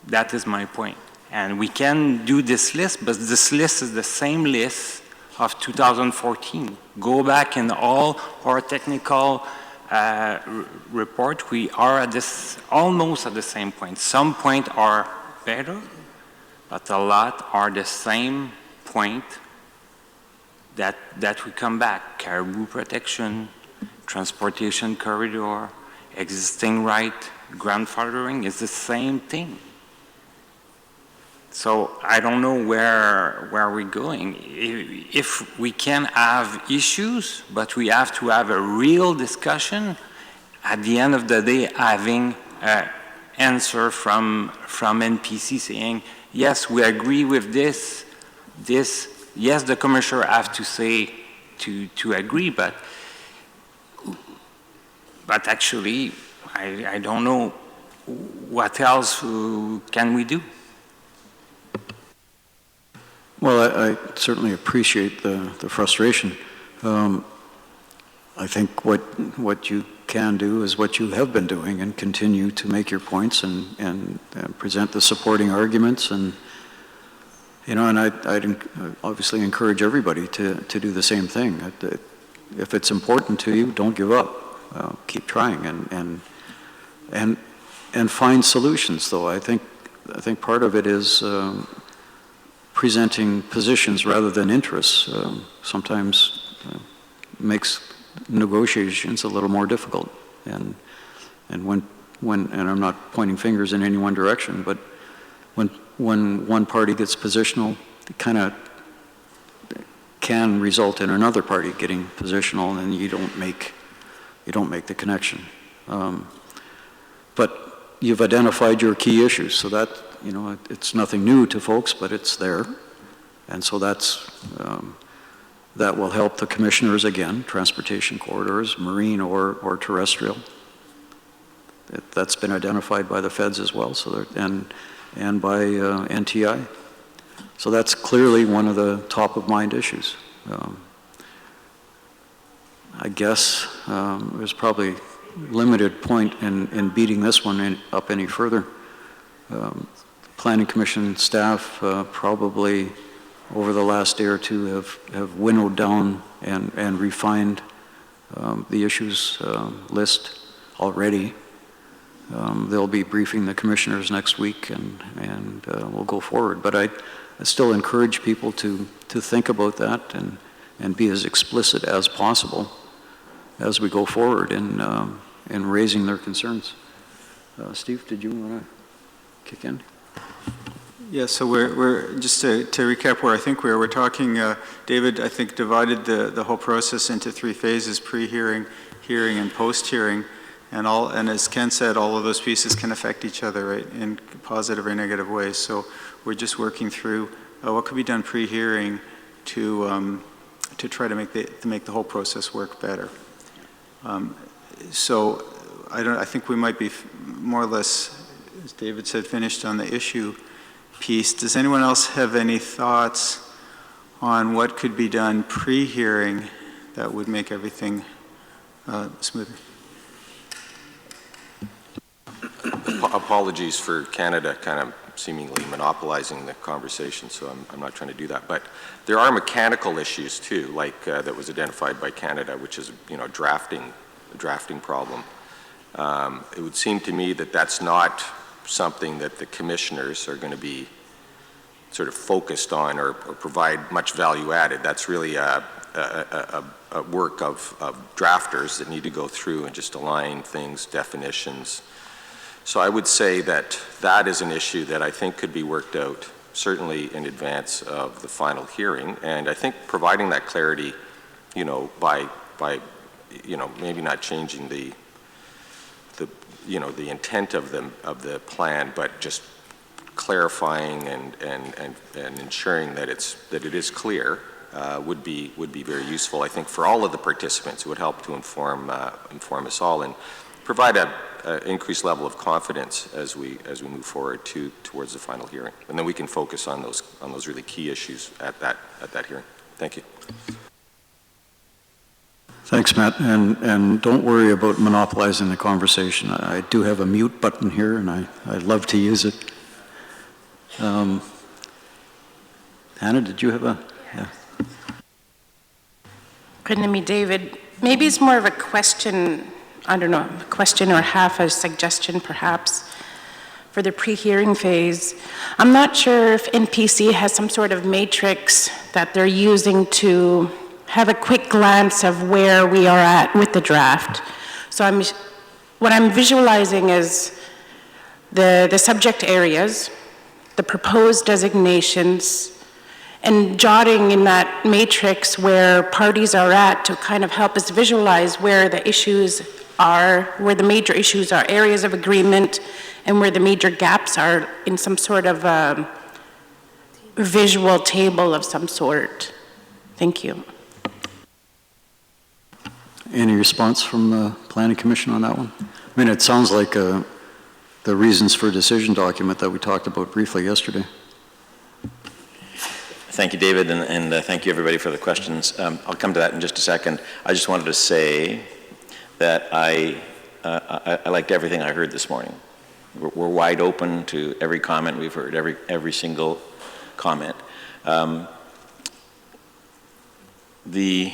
Speaker 14: That is my point. And we can do this list, but this list is the same list of 2014. Go back in all our technical report, we are at almost at the same point. Some points are better, but a lot are the same point that we come back. Caribou protection, transportation corridor, existing right, grandfathering is the same thing. So I don't know where we're going. If we can have issues, but we have to have a real discussion, at the end of the day, having an answer from NPC saying, yes, we agree with this, yes, the commissioner has to say to agree, but actually, I don't know what else can we do.
Speaker 1: Well, I certainly appreciate the frustration. I think what you can do is what you have been doing and continue to make your points and present the supporting arguments, and I'd obviously encourage everybody to do the same thing. If it's important to you, don't give up. Keep trying and find solutions. Though I think part of it is presenting positions rather than interests. Sometimes makes negotiations a little more difficult. And when and I'm not pointing fingers in any one direction, but when one party gets positional, it kind of can result in another party getting positional, and you don't make the connection. But you've identified your key issues, so that it's nothing new to folks, but it's there, and so that will help the commissioners again, transportation corridors, marine or terrestrial. That's been identified by the feds as well, so and by NTI. So that's clearly one of the top of mind issues. I guess there's probably limited point in beating this one up any further. Planning Commission staff probably over the last day or two have winnowed down and refined the issues list already. They'll be briefing the commissioners next week, and we'll go forward. But I still encourage people to think about that and be as explicit as possible as we go forward in raising their concerns. Steve, did you want to kick in?
Speaker 2: Yeah, so we're just to recap where I think we're talking, David, I think, divided the whole process into 3 phases: pre-hearing, hearing, and post-hearing. And as Ken said, all of those pieces can affect each other, right, in positive or negative ways. So we're just working through what could be done pre-hearing to try to make the whole process work better. So I think we might be more or less, as David said, finished on the issue piece. Does anyone else have any thoughts on what could be done pre-hearing that would make everything smoother?
Speaker 7: Apologies for Canada kind of seemingly monopolizing the conversation, so I'm not trying to do that. But there are mechanical issues too, like that was identified by Canada, which is a drafting problem. It would seem to me that that's not something that the commissioners are going to be sort of focused on or provide much value added. That's really a work of drafters that need to go through and just align things, definitions. So I would say that that is an issue that I think could be worked out, certainly in advance of the final hearing. And I think providing that clarity, by maybe not changing the intent of the plan, but just clarifying and ensuring that it is clear would be very useful. I think for all of the participants, it would help to inform us all and provide an increased level of confidence as we move forward towards the final hearing, and then we can focus on those really key issues at that hearing. Thank you.
Speaker 1: Thanks, Matt, and don't worry about monopolizing the conversation. I do have a mute button here, and I love to use it. Hannah, did you have a? Yeah.
Speaker 21: Good, David. Maybe it's more of a question, I don't know, a question or half a suggestion perhaps. for the pre-hearing phase. I'm not sure if NPC has some sort of matrix that they're using to have a quick glance of where we are at with the draft. So what I'm visualizing is the subject areas, the proposed designations, and jotting in that matrix where parties are at to kind of help us visualize where the issues are, where the major issues are, areas of agreement, and where the major gaps are in some sort of visual table of some sort. Thank you.
Speaker 1: Any response from the Planning Commission on that one? I mean, it sounds like the reasons for decision document that we talked about briefly yesterday.
Speaker 3: Thank you, David, and thank you, everybody, for the questions. I'll come to that in just a second. I just wanted to say that I liked everything I heard this morning. We're wide open to every comment we've heard, every single comment. The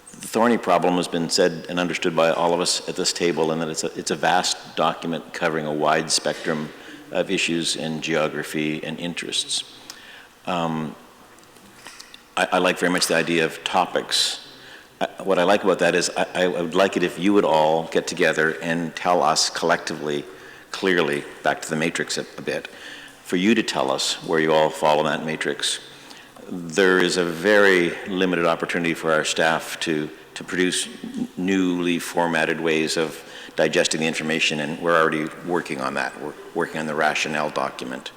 Speaker 3: thorny problem has been said and understood by all of us at this table, and that it's a vast document covering a wide spectrum of issues and geography and interests. I like very much the idea of topics. What I like about that is I would like it if you would all get together and tell us collectively, clearly, back to the matrix a bit, for you to tell us where you all fall in that matrix. There is a very limited opportunity for our staff to produce newly formatted ways of digesting the information, and we're already working on that. We're working on the rationale document.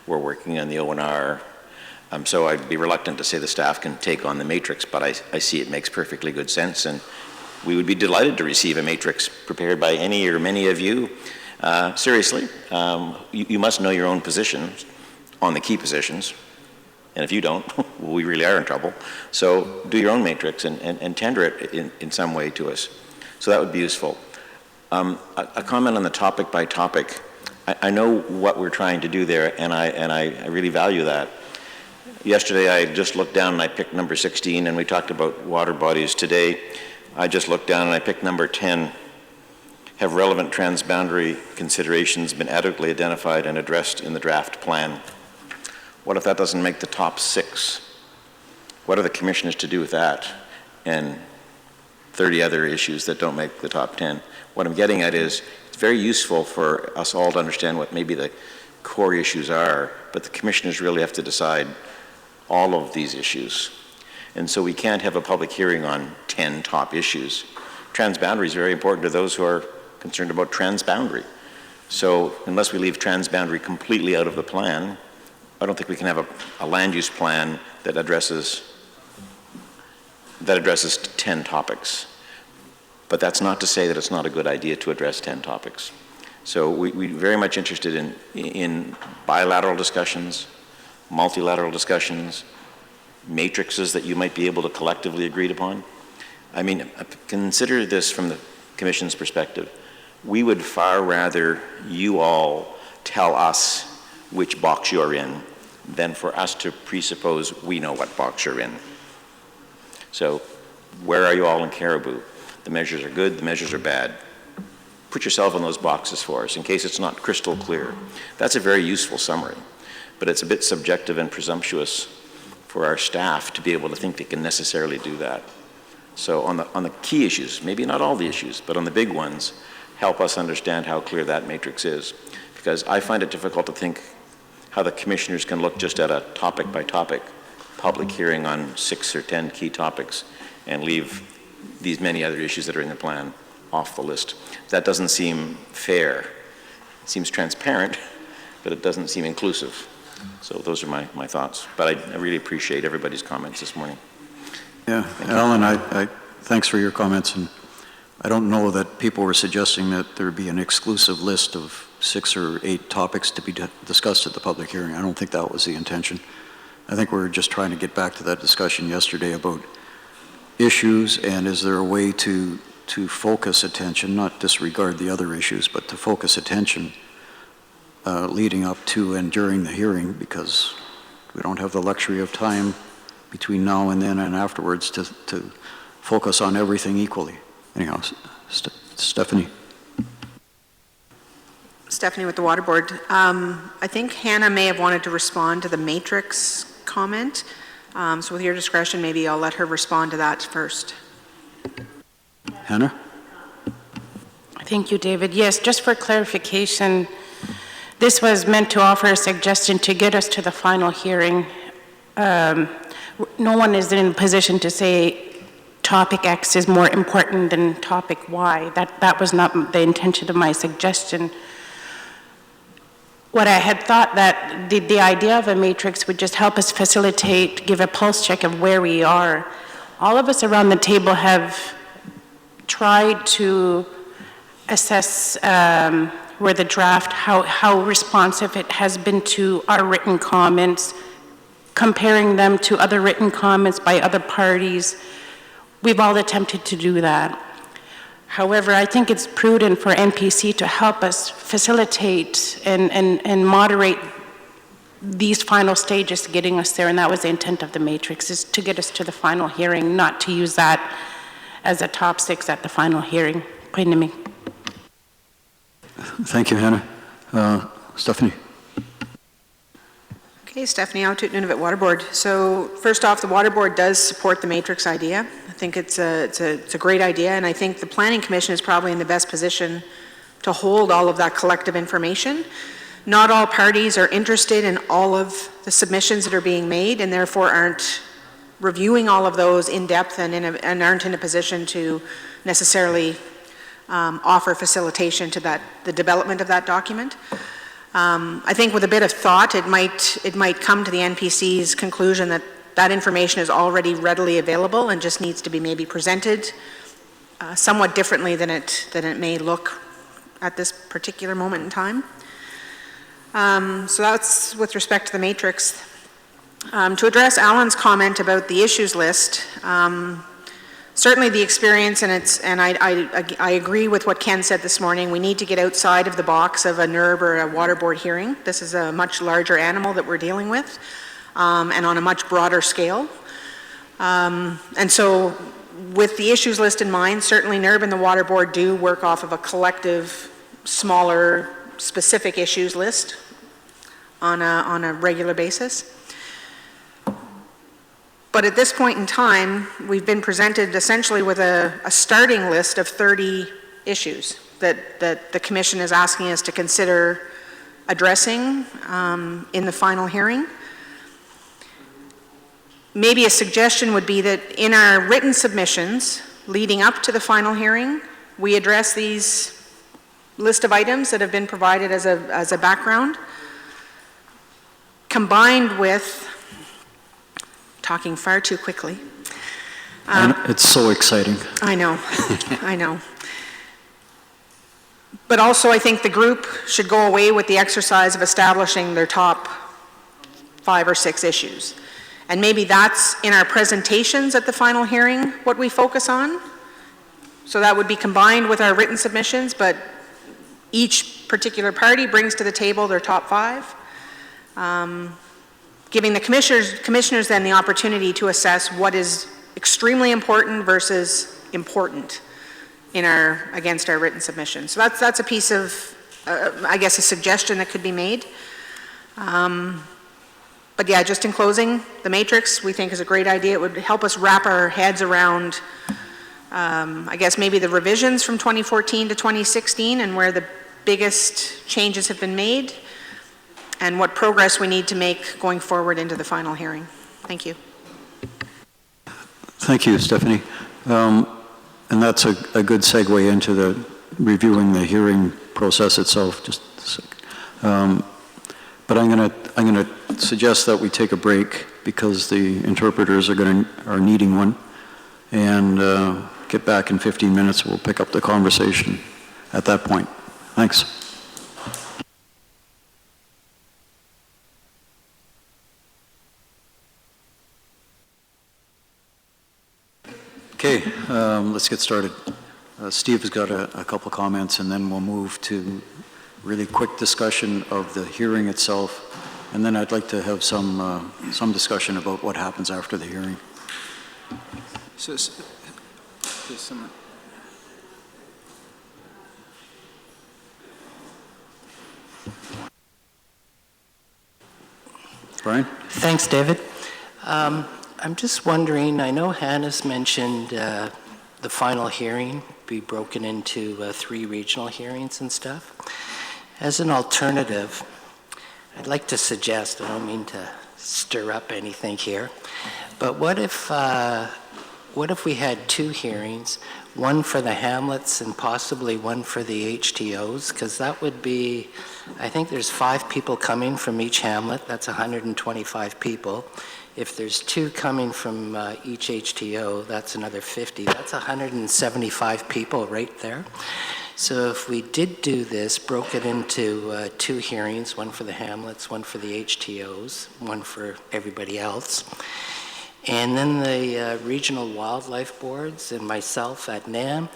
Speaker 3: We're working on the O&R. So I'd be reluctant to say the staff can take on the matrix, but I see it makes perfectly good sense, and we would be delighted to receive a matrix prepared by any or many of you. Seriously, you must know your own positions on the key positions, and if you don't, we really are in trouble. So do your own matrix and tender it in some way to us. So that would be useful. A comment on the topic by topic. I know what we're trying to do there, and I really value that. Yesterday, I just looked down and I picked number 16, and we talked about water bodies. Today, I just looked down and I picked number 10. Have relevant transboundary considerations been adequately identified and addressed in the draft plan? What if that doesn't make the top 6? What are the commissioners to do with that and 30 other issues that don't make the top 10? What I'm getting at is it's very useful for us all to understand what maybe the core issues are, but the commissioners really have to decide all of these issues. And so we can't have a public hearing on 10 top issues. Transboundary is very important to those who are concerned about transboundary. So unless we leave transboundary completely out of the plan, I don't think we can have a land use plan that addresses 10 topics. But that's not to say that it's not a good idea to address 10 topics. So we're very much interested in bilateral discussions, multilateral discussions, matrices that you might be able to collectively agree upon. I mean, consider this from the Commission's perspective. We would far rather you all tell us which box you're in than for us to presuppose we know what box you're in. So where are you all in Caribou? The measures are good, the measures are bad. Put yourself in those boxes for us in case it's not crystal clear. That's a very useful summary, but it's a bit subjective and presumptuous for our staff to be able to think they can necessarily do that. So on the key issues, maybe not all the issues, but on the big ones, help us understand how clear that matrix is. Because I find it difficult to think how the commissioners can look just at a topic by topic public hearing on 6 or 10 key topics and leave these many other issues that are in the plan off the list. That doesn't seem fair. It seems transparent, but it doesn't seem inclusive. So those are my thoughts. But I really appreciate everybody's comments this morning.
Speaker 1: Yeah, Alan, I thanks for your comments. And I don't know that people were suggesting that there be an exclusive list of 6 or 8 topics to be discussed at the public hearing. I don't think that was the intention. I think we were just trying to get back to that discussion yesterday about issues, and is there a way to focus attention, not disregard the other issues, but to focus attention leading up to and during the hearing, because we don't have the luxury of time between now and then and afterwards to focus on everything equally. Anyhow, Stephanie.
Speaker 4: Stephanie with the Water Board. I think Hannah may have wanted to respond to the matrix comment. So with your discretion, maybe I'll let her respond to that first.
Speaker 1: Hannah?
Speaker 21: Thank you, David. Yes, just for clarification, this was meant to offer a suggestion to get us to the final hearing. No one is in a position to say topic X is more important than topic Y. That was not the intention of my suggestion. What I had thought that the idea of a matrix would just help us facilitate, give a pulse check of where we are. All of us around the table have tried to assess where the draft, how responsive it has been to our written comments, comparing them to other written comments by other parties. We've all attempted to do that. However, I think it's prudent for NPC to help us facilitate and moderate these final stages to getting us there, and that was the intent of the matrix, is to get us to the final hearing, not to use that as a top 6 at the final hearing.
Speaker 1: Thank you, Hannah. Stephanie?
Speaker 4: Okay, Stephanie out at Nunavut Water Board. So first off, the Water Board does support the matrix idea. I think it's a great idea, and I think the Planning Commission is probably in the best position to hold all of that collective information. Not all parties are interested in all of the submissions that are being made, and therefore aren't reviewing all of those in depth and aren't in a position to necessarily offer facilitation to the development of that document. I think with a bit of thought, it might come to the NPC's conclusion that that information is already readily available and just needs to be maybe presented somewhat differently than it may look at this particular moment in time. So that's with respect to the matrix. To address Alan's comment about the issues list, certainly the experience, and I agree with what Ken said this morning, we need to get outside of the box of a NERB or a water board hearing. This is a much larger animal that we're dealing with, and on a much broader scale. And so with the issues list in mind, certainly NERB and the water board do work off of a collective, smaller, specific issues list on a regular basis. But at this point in time, we've been presented essentially with a starting list of 30 issues that the Commission is asking us to consider addressing in the final hearing. Maybe a suggestion would be that in our written submissions leading up to the final hearing, we address these list of items that have been provided as a background, combined with talking far too quickly.
Speaker 1: It's so exciting.
Speaker 4: I know, I know. But also I think the group should go away with the exercise of establishing their top 5 or 6 issues. And maybe that's in our presentations at the final hearing what we focus on. So that would be combined with our written submissions, but each particular party brings to the table their top 5. Giving the commissioners then the opportunity to assess what is extremely important versus important against our written submission. So that's a piece of, I guess, a suggestion that could be made. But yeah, just in closing, the matrix we think is a great idea. It would help us wrap our heads around, I guess, maybe the revisions from 2014 to 2016 and where the biggest changes have been made, and what progress we need to make going forward into the final hearing. Thank you.
Speaker 1: Thank you, Stephanie. And that's a good segue into the reviewing the hearing process itself. Just a second. But I'm going to suggest that we take a break because the interpreters are needing one, and get back in 15 minutes. We'll pick up the conversation at that point. Thanks. Okay, let's get started. Steve has got a couple comments, and then we'll move to really quick discussion of the hearing itself, and then I'd like to have some discussion about what happens after the hearing.
Speaker 2: So there's some.
Speaker 1: Brian?
Speaker 12: Thanks, David. I'm just wondering, I know Hannah's mentioned the final hearing be broken into 3 regional hearings and stuff. As an alternative, I'd like to suggest, I don't mean to stir up anything here, but what if we had 2 hearings, one for the hamlets and possibly one for the HTOs, because that would be, I think there's 5 people coming from each hamlet, that's 125 people. If there's 2 coming from each HTO, that's another 50. That's 175 people right there. So if we did do this, broke it into 2 hearings, one for the hamlets, one for the HTOs, one for everybody else, and then the regional wildlife boards and myself at NAM,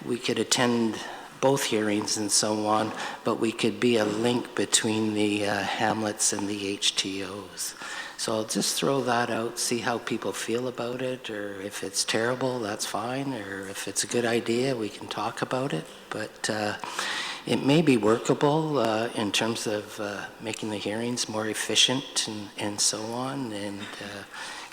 Speaker 12: we could attend both hearings and so on, but we could be a link between the hamlets and the HTOs. So I'll just throw that out, see how people feel about it, or if it's terrible, that's fine, or if it's a good idea, we can talk about it. But it may be workable in terms of making the hearings more efficient and so on, and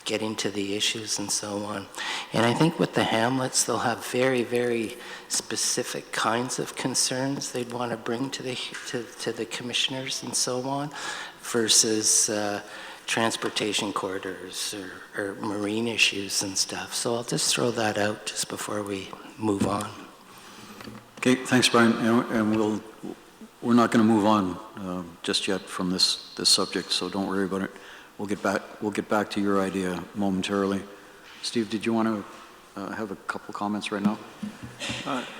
Speaker 12: getting to the issues and so on. And I think with the hamlets, they'll have very, very specific kinds of concerns they'd want to bring to the commissioners and so on, versus transportation corridors or marine issues and stuff. So I'll just throw that out just before we move on.
Speaker 1: Okay, thanks, Brian. And we're not going to move on just yet from this subject, so don't worry about it. We'll get back to your idea momentarily. Steve, did you want to have a couple comments right now?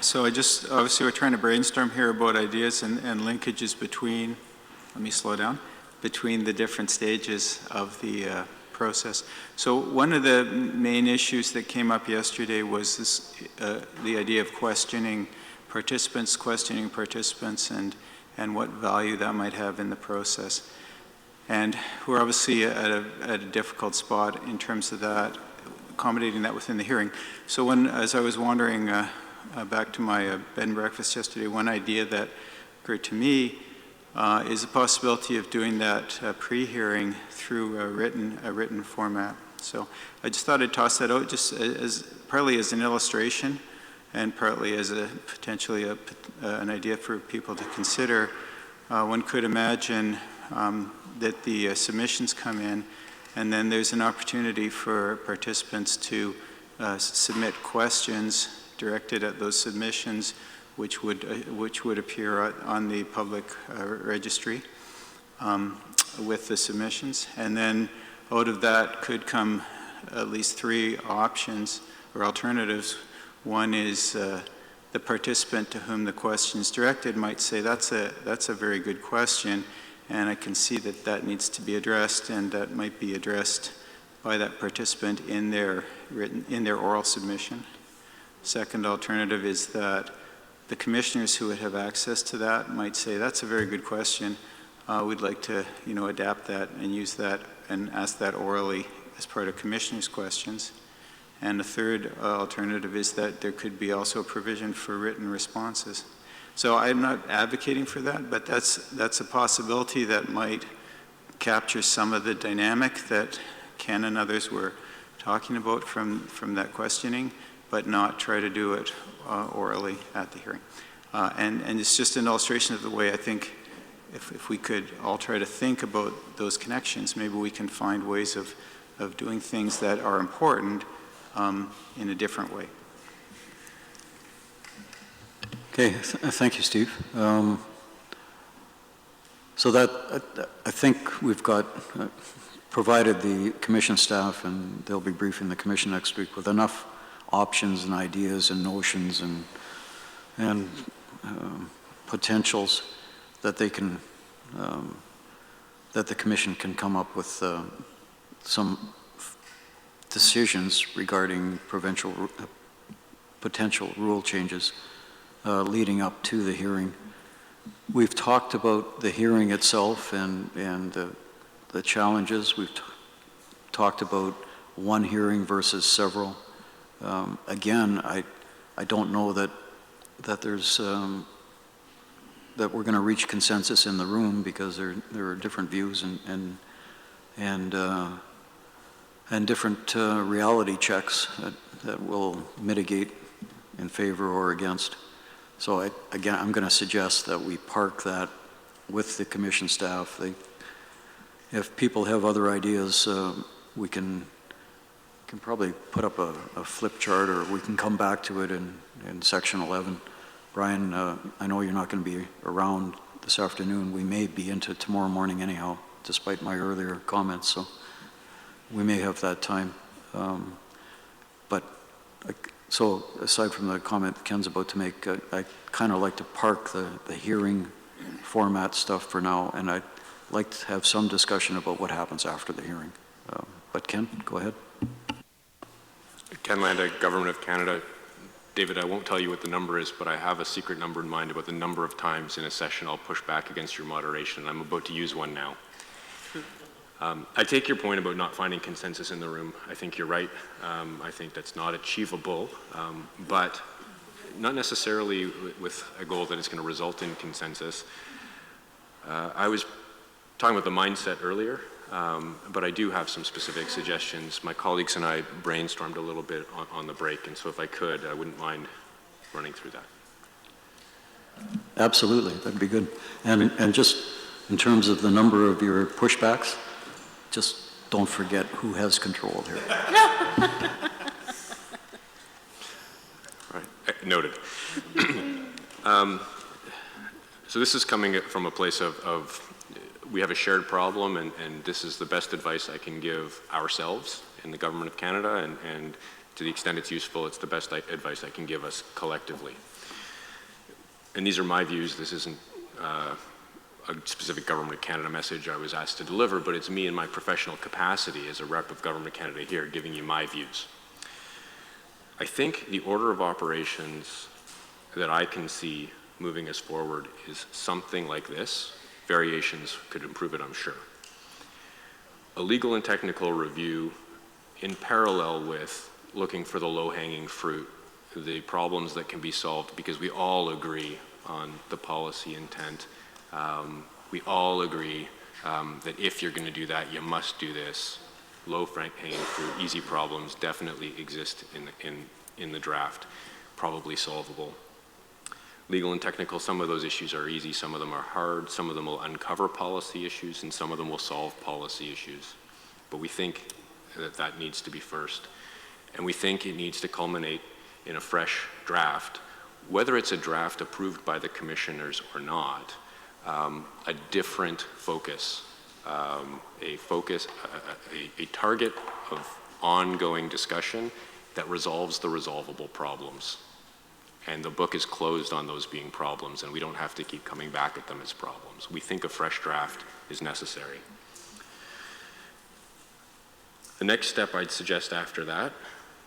Speaker 2: So obviously we're trying to brainstorm here about ideas and linkages between, let me slow down, between the different stages of the process. So one of the main issues that came up yesterday was this, the idea of questioning participants, and what value that might have in the process. And we're obviously at a difficult spot in terms of that, accommodating that within the hearing. So as I was wandering back to my bed and breakfast yesterday, one idea that occurred to me is the possibility of doing that pre-hearing through a written format. So I just thought I'd toss that out just as partly as an illustration and partly as potentially an idea for people to consider. One could imagine that the submissions come in, and then there's an opportunity for participants to submit questions directed at those submissions, which would appear on the public registry with the submissions. And then out of that could come at least 3 options or alternatives. One is the participant to whom the question is directed might say, that's a very good question, and I can see that that needs to be addressed, and that might be addressed by that participant in their oral submission. Second alternative is that the commissioners who would have access to that might say, that's a very good question. We'd like to, adapt that and use that and ask that orally as part of commissioners' questions. And the third alternative is that there could be also a provision for written responses. So I'm not advocating for that, but that's a possibility that might capture some of the dynamic that Ken and others were talking about from that questioning, but not try to do it orally at the hearing. And it's just an illustration of the way I think if we could all try to think about those connections, maybe we can find ways of doing things that are important in a different way.
Speaker 1: Okay, thank you, Steve. So that, I think we've got, provided the commission staff, and they'll be briefing the commission next week with enough options and ideas and notions and potentials that they can, that the commission can come up with some decisions regarding potential rule changes leading up to the hearing. We've talked about the hearing itself and the challenges. We've talked about one hearing versus several. Again, I don't know that there's that we're going to reach consensus in the room, because there are different views and different reality checks that will mitigate in favor or against. So again, I'm going to suggest that we park that with the commission staff. If people have other ideas, we can probably put up a flip chart, or we can come back to it in section 11. Brian, I know you're not going to be around this afternoon. We may be into tomorrow morning anyhow, despite my earlier comments, so we may have that time. So aside from the comment Ken's about to make, I kind of like to park the hearing format stuff for now, and I'd like to have some discussion about what happens after the hearing. But Ken, go ahead.
Speaker 6: Ken Landa, Government of Canada. David, I won't tell you what the number is, but I have a secret number in mind about the number of times in a session I'll push back against your moderation, and I'm about to use one now. I take your point about not finding consensus in the room. I think you're right. I think that's not achievable, but not necessarily with a goal that is going to result in consensus. I was talking about the mindset earlier, but I do have some specific suggestions. My colleagues and I brainstormed a little bit on the break, and so if I could, I wouldn't mind running through that.
Speaker 1: Absolutely, that'd be good. And just in terms of the number of your pushbacks, just don't forget who has control here.
Speaker 6: Right, noted. So this is coming from a place of we have a shared problem, and this is the best advice I can give ourselves in the Government of Canada, and to the extent it's useful, it's the best advice I can give us collectively. And these are my views. This isn't a specific Government of Canada message I was asked to deliver, but it's me in my professional capacity as a rep of Government of Canada here giving you my views. I think the order of operations that I can see moving us forward is something like this. Variations could improve it, I'm sure. A legal and technical review in parallel with looking for the low-hanging fruit, the problems that can be solved, because we all agree on the policy intent. We all agree that if you're going to do that, you must do this. Low-hanging fruit, easy problems definitely exist in the draft, probably solvable. Legal and technical, some of those issues are easy, some of them are hard, some of them will uncover policy issues, and some of them will solve policy issues. But we think that needs to be first. And we think it needs to culminate in a fresh draft, whether it's a draft approved by the commissioners or not, a different focus, a target of ongoing discussion that resolves the resolvable problems. And the book is closed on those being problems, and we don't have to keep coming back at them as problems. We think a fresh draft is necessary. The next step I'd suggest after that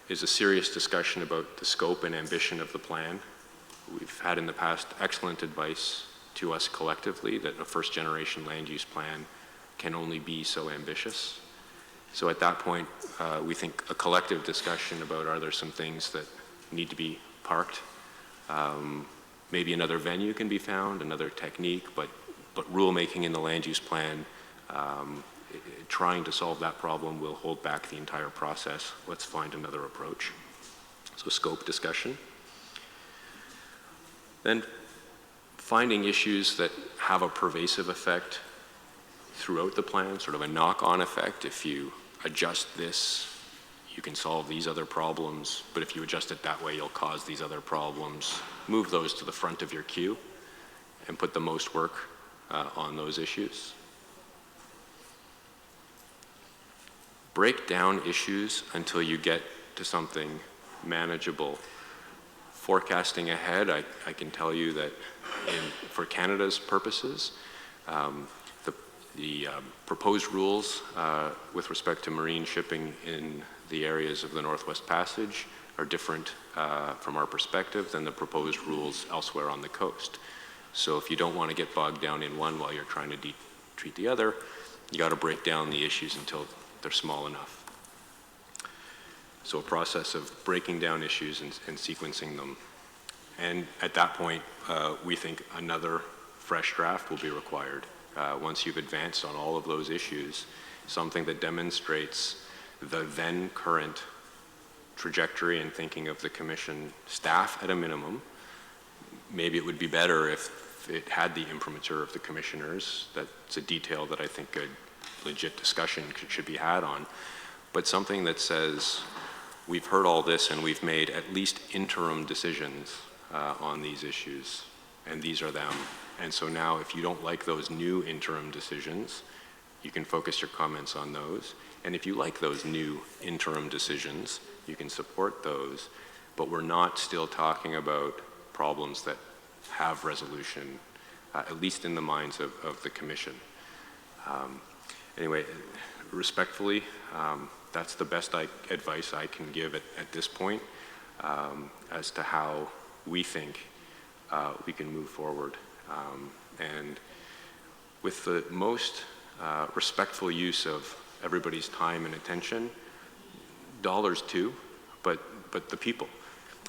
Speaker 6: is a serious discussion about the scope and ambition of the plan. We've had in the past excellent advice to us collectively that a first-generation land use plan can only be so ambitious. So at that point, we think a collective discussion about are there some things that need to be parked. Maybe another venue can be found, another technique, but rulemaking in the land use plan, trying to solve that problem will hold back the entire process. Let's find another approach. So scope discussion. Then finding issues that have a pervasive effect throughout the plan, sort of a knock-on effect. If you adjust this, you can solve these other problems, but if you adjust it that way, you'll cause these other problems. Move those to the front of your queue and put the most work on those issues. Break down issues until you get to something manageable. Forecasting ahead, I can tell you that for Canada's purposes, the proposed rules with respect to marine shipping in the areas of the Northwest Passage are different from our perspective than the proposed rules elsewhere on the coast. So if you don't want to get bogged down in one while you're trying to treat the other, you got to break down the issues until they're small enough. So a process of breaking down issues and sequencing them. And at that point, we think another fresh draft will be required. Once you've advanced on all of those issues something that demonstrates the then current trajectory and thinking of the commission staff at a minimum. Maybe it would be better if it had the imprimatur of the commissioners. That's a detail that I think a legit discussion should be had on. But something that says, we've heard all this and we've made at least interim decisions on these issues, and these are them. And so now if you don't like those new interim decisions, you can focus your comments on those. And if you like those new interim decisions, you can support those, but we're not still talking about problems that have resolution, at least in the minds of the commission. Anyway, respectfully, that's the best advice I can give at this point as to how we think we can move forward. And with the most respectful use of everybody's time and attention, dollars too, but the people.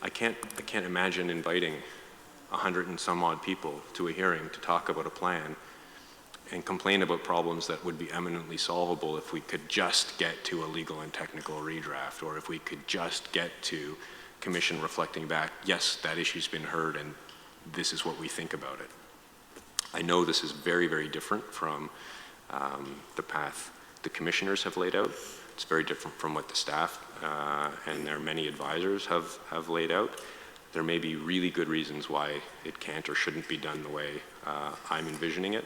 Speaker 6: I can't imagine inviting 100 and some odd people to a hearing to talk about a plan and complain about problems that would be eminently solvable if we could just get to a legal and technical redraft, or if we could just get to commission reflecting back, yes, that issue's been heard and this is what we think about it. I know this is very, very different from the path the commissioners have laid out. It's very different from what the staff and their many advisors have laid out. There may be really good reasons why it can't or shouldn't be done the way I'm envisioning it,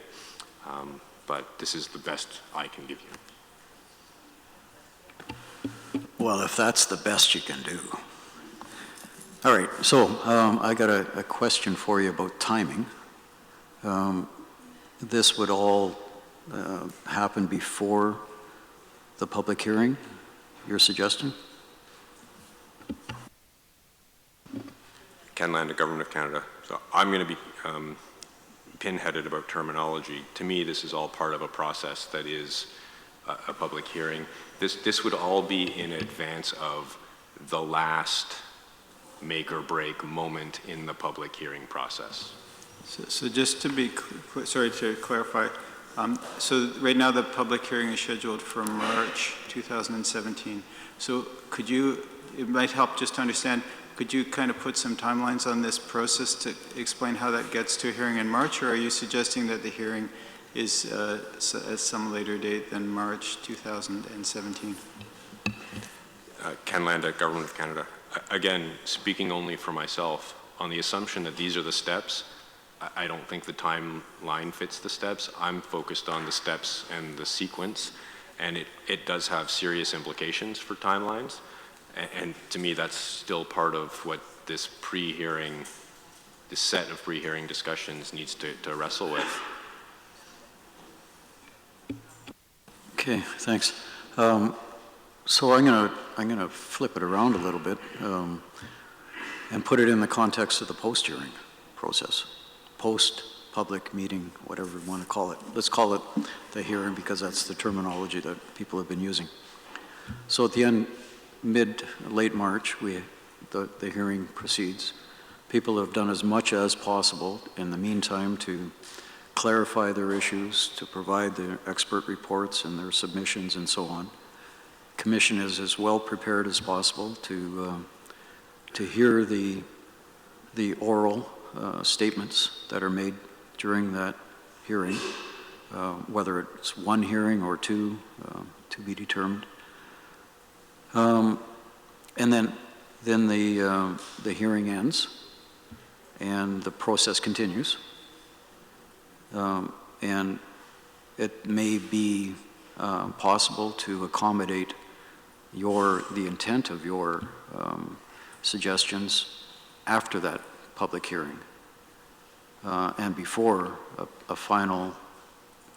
Speaker 6: but this is the best I can give you.
Speaker 1: Well, if that's the best you can do. All right, so I got a question for you about timing. This would all happen before the public hearing, you're suggesting?
Speaker 6: Ken Land, Government of Canada. So I'm going to be pinheaded about terminology. To me, this is all part of a process that is a public hearing. This would all be in advance of the last make or break moment in the public hearing process.
Speaker 2: So just to be, sorry to clarify, so right now the public hearing is scheduled for March 2017. So could you, it might help just to understand, could you kind of put some timelines on this process to explain how that gets to a hearing in March, or are you suggesting that the hearing is at some later date than March 2017?
Speaker 6: Ken Land, Government of Canada. Again, speaking only for myself, on the assumption that these are the steps, I don't think the timeline fits the steps. I'm focused on the steps and the sequence, and it does have serious implications for timelines. And to me, that's still part of what this pre-hearing, this set of pre-hearing discussions needs to wrestle with.
Speaker 1: Okay, thanks. So I'm gonna flip it around a little bit and put it in the context of the post-hearing process. Post-public meeting, whatever you want to call it. Let's call it the hearing because that's the terminology that people have been using. So at the end, late March, the hearing proceeds. People have done as much as possible in the meantime to clarify their issues, to provide their expert reports and their submissions and so on. Commission is as well prepared as possible to hear the oral statements that are made during that hearing, whether it's one hearing or two, to be determined. And then the hearing ends and the process continues. And it may be possible to accommodate the intent of your suggestions after that public hearing and before a final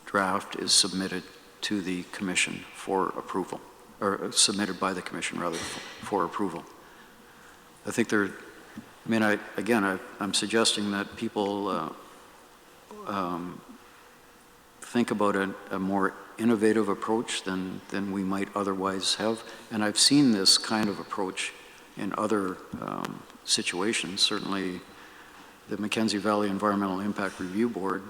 Speaker 1: draft is submitted to the Commission for approval, or submitted by the Commission rather for approval. I think I'm suggesting that people think about a more innovative approach than we might otherwise have. And I've seen this kind of approach in other situations. Certainly the Mackenzie Valley Environmental Impact Review Board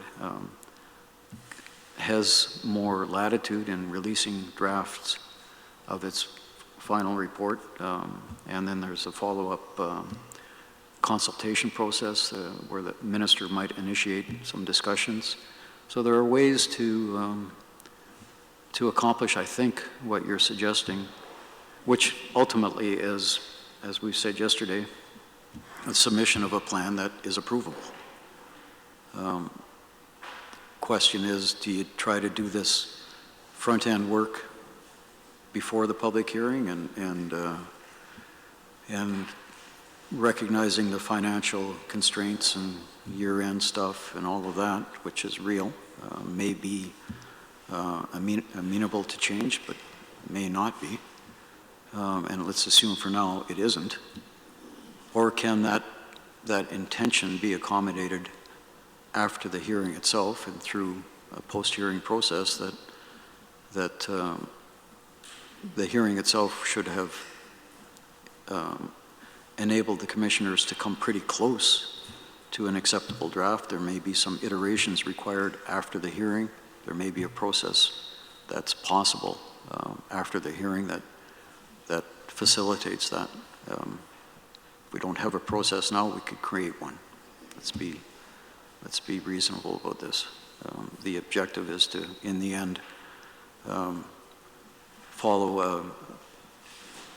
Speaker 1: has more latitude in releasing drafts of its final report, and then there's a follow-up consultation process where the minister might initiate some discussions. So there are ways to accomplish, I think, what you're suggesting, which ultimately is, as we said yesterday, a submission of a plan that is approvable. Question is, do you try to do this front-end work before the public hearing and recognizing the financial constraints and year-end stuff and all of that, which is real, may be amenable to change, but may not be. And let's assume for now it isn't. Or can that intention be accommodated after the hearing itself and through a post-hearing process that the hearing itself should have enabled the commissioners to come pretty close to an acceptable draft. There may be some iterations required after the hearing. There may be a process that's possible after the hearing that facilitates that. If we don't have a process now, we could create one. Let's be reasonable about this. The objective is to, in the end, follow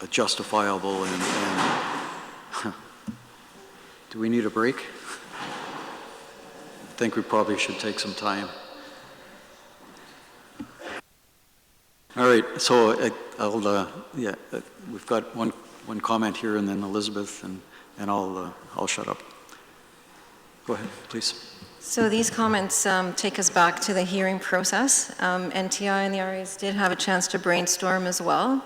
Speaker 1: a justifiable and do we need a break? I think we probably should take some time. All right, so we've got one comment here, and then Elizabeth, and I'll shut up. Go ahead, please.
Speaker 20: So these comments take us back to the hearing process. NTI and the RAs did have a chance to brainstorm as well.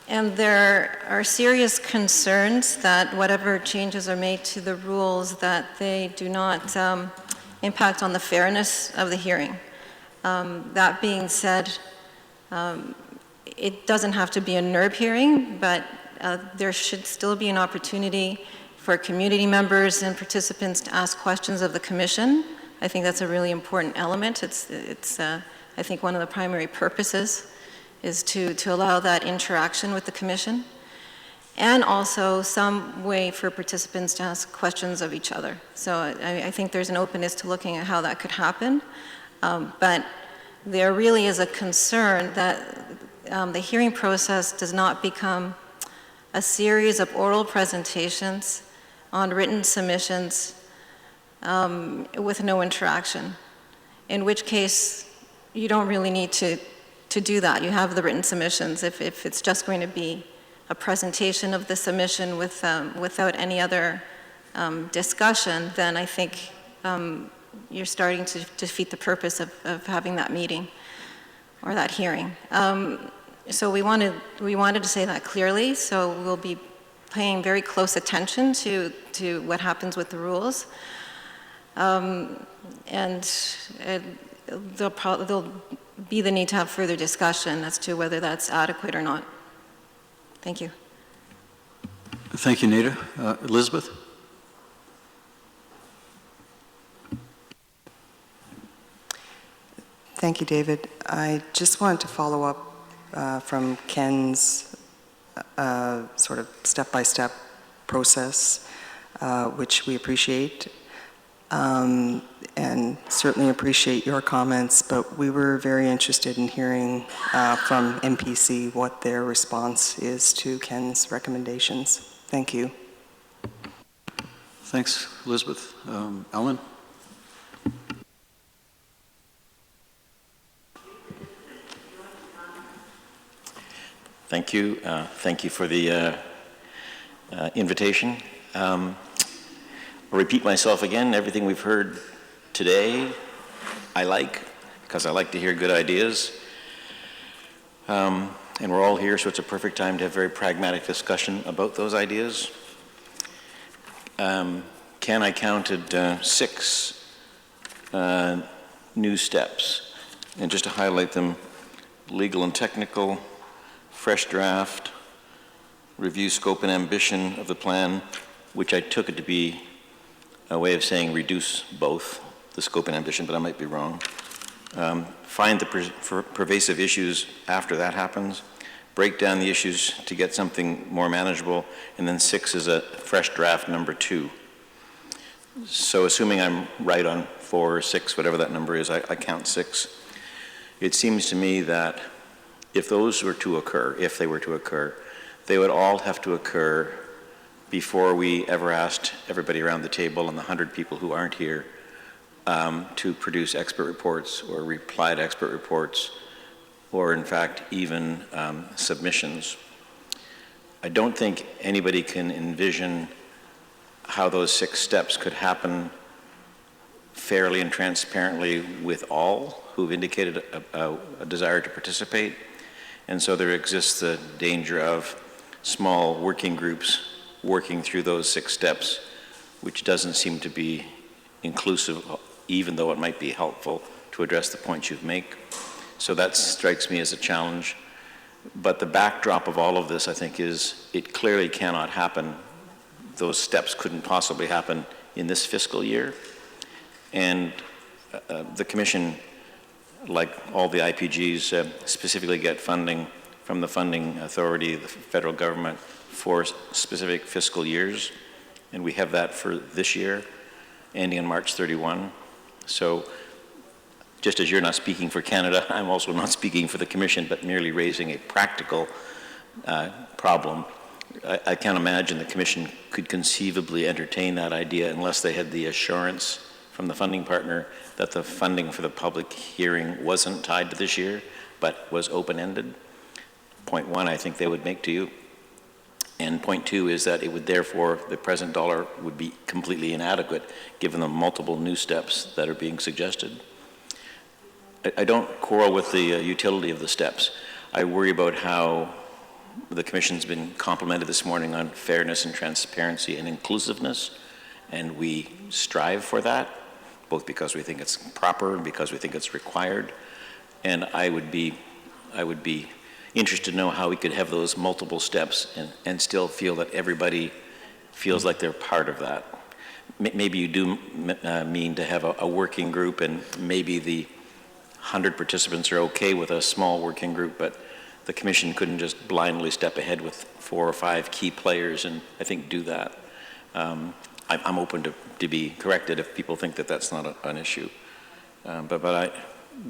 Speaker 20: And there are serious concerns that whatever changes are made to the rules, that they do not impact on the fairness of the hearing. That being said, it doesn't have to be a NERB hearing, but there should still be an opportunity for community members and participants to ask questions of the Commission. I think that's a really important element. It's I think one of the primary purposes is to allow that interaction with the Commission, and also some way for participants to ask questions of each other. So I think there's an openness to looking at how that could happen. But there really is a concern that the hearing process does not become a series of oral presentations on written submissions with no interaction, in which case you don't really need to do that. You have the written submissions. If it's just going to be a presentation of the submission without any other discussion, then I think you're starting to defeat the purpose of having that meeting or that hearing. So we wanted to say that clearly, so we'll be paying very close attention to what happens with the rules. And there'll be the need to have further discussion as to whether that's adequate or not. Thank you.
Speaker 1: Thank you, Nita. Elizabeth?
Speaker 13: Thank you, David. I just wanted to follow up from Ken's sort of step-by-step process, which we appreciate, and certainly appreciate your comments, but we were very interested in hearing from NPC what their response is to Ken's recommendations. Thank you.
Speaker 1: Thanks, Elizabeth. Ellen?
Speaker 3: Thank you. Thank you for the invitation. I'll repeat myself again. Everything we've heard today, I like, because I like to hear good ideas. And we're all here, so it's a perfect time to have very pragmatic discussion about those ideas. Ken, I counted 6 new steps. And just to highlight them, legal and technical, fresh draft, review scope and ambition of the plan, which I took it to be a way of saying reduce both, the scope and ambition, but I might be wrong. Find the pervasive issues after that happens, break down the issues to get something more manageable, and then 6 is a fresh draft number 2. So assuming I'm right on 4 or 6, whatever that number is, I count 6. It seems to me that if those were to occur, if they were to occur, they would all have to occur before we ever asked everybody around the table and the 100 people who aren't here to produce expert reports or reply to expert reports, or in fact even submissions. I don't think anybody can envision how those 6 steps could happen fairly and transparently with all who've indicated a desire to participate. And so there exists the danger of small working groups working through those 6 steps, which doesn't seem to be inclusive, even though it might be helpful to address the points you've made. So that strikes me as a challenge. But the backdrop of all of this, I think, is it clearly cannot happen. Those steps couldn't possibly happen in this fiscal year. And the Commission, like all the IPGs, specifically get funding from the funding authority, the federal government, for specific fiscal years. And we have that for this year, ending on March 31. So just as you're not speaking for Canada, I'm also not speaking for the Commission, but merely raising a practical problem. I can't imagine the Commission could conceivably entertain that idea unless they had the assurance from the funding partner that the funding for the public hearing wasn't tied to this year, but was open-ended. Point 1, I think they would make to you. And point 2 is that it would therefore, the present dollar would be completely inadequate given the multiple new steps that are being suggested. I don't quarrel with the utility of the steps. I worry about how the Commission's been complimented this morning on fairness and transparency and inclusiveness, and we strive for that, both because we think it's proper and because we think it's required. And I would be interested to know how we could have those multiple steps and still feel that everybody feels like they're part of that. Maybe you do mean to have a working group, and maybe the 100 participants are okay with a small working group, but the Commission couldn't just blindly step ahead with 4 or 5 key players and I think do that. I'm open to be corrected if people think that that's not an issue. But I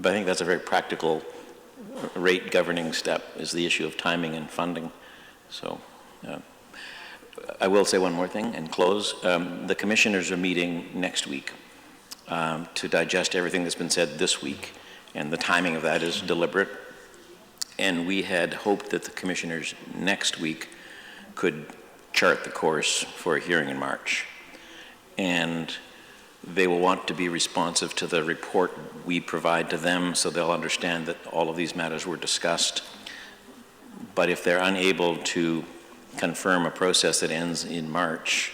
Speaker 3: think that's a very practical rate governing step, is the issue of timing and funding. So I will say one more thing and close. The commissioners are meeting next week to digest everything that's been said this week, and the timing of that is deliberate. And we had hoped that the commissioners next week could chart the course for a hearing in March. And they will want to be responsive to the report we provide to them, so they'll understand that all of these matters were discussed. But if they're unable to confirm a process that ends in March,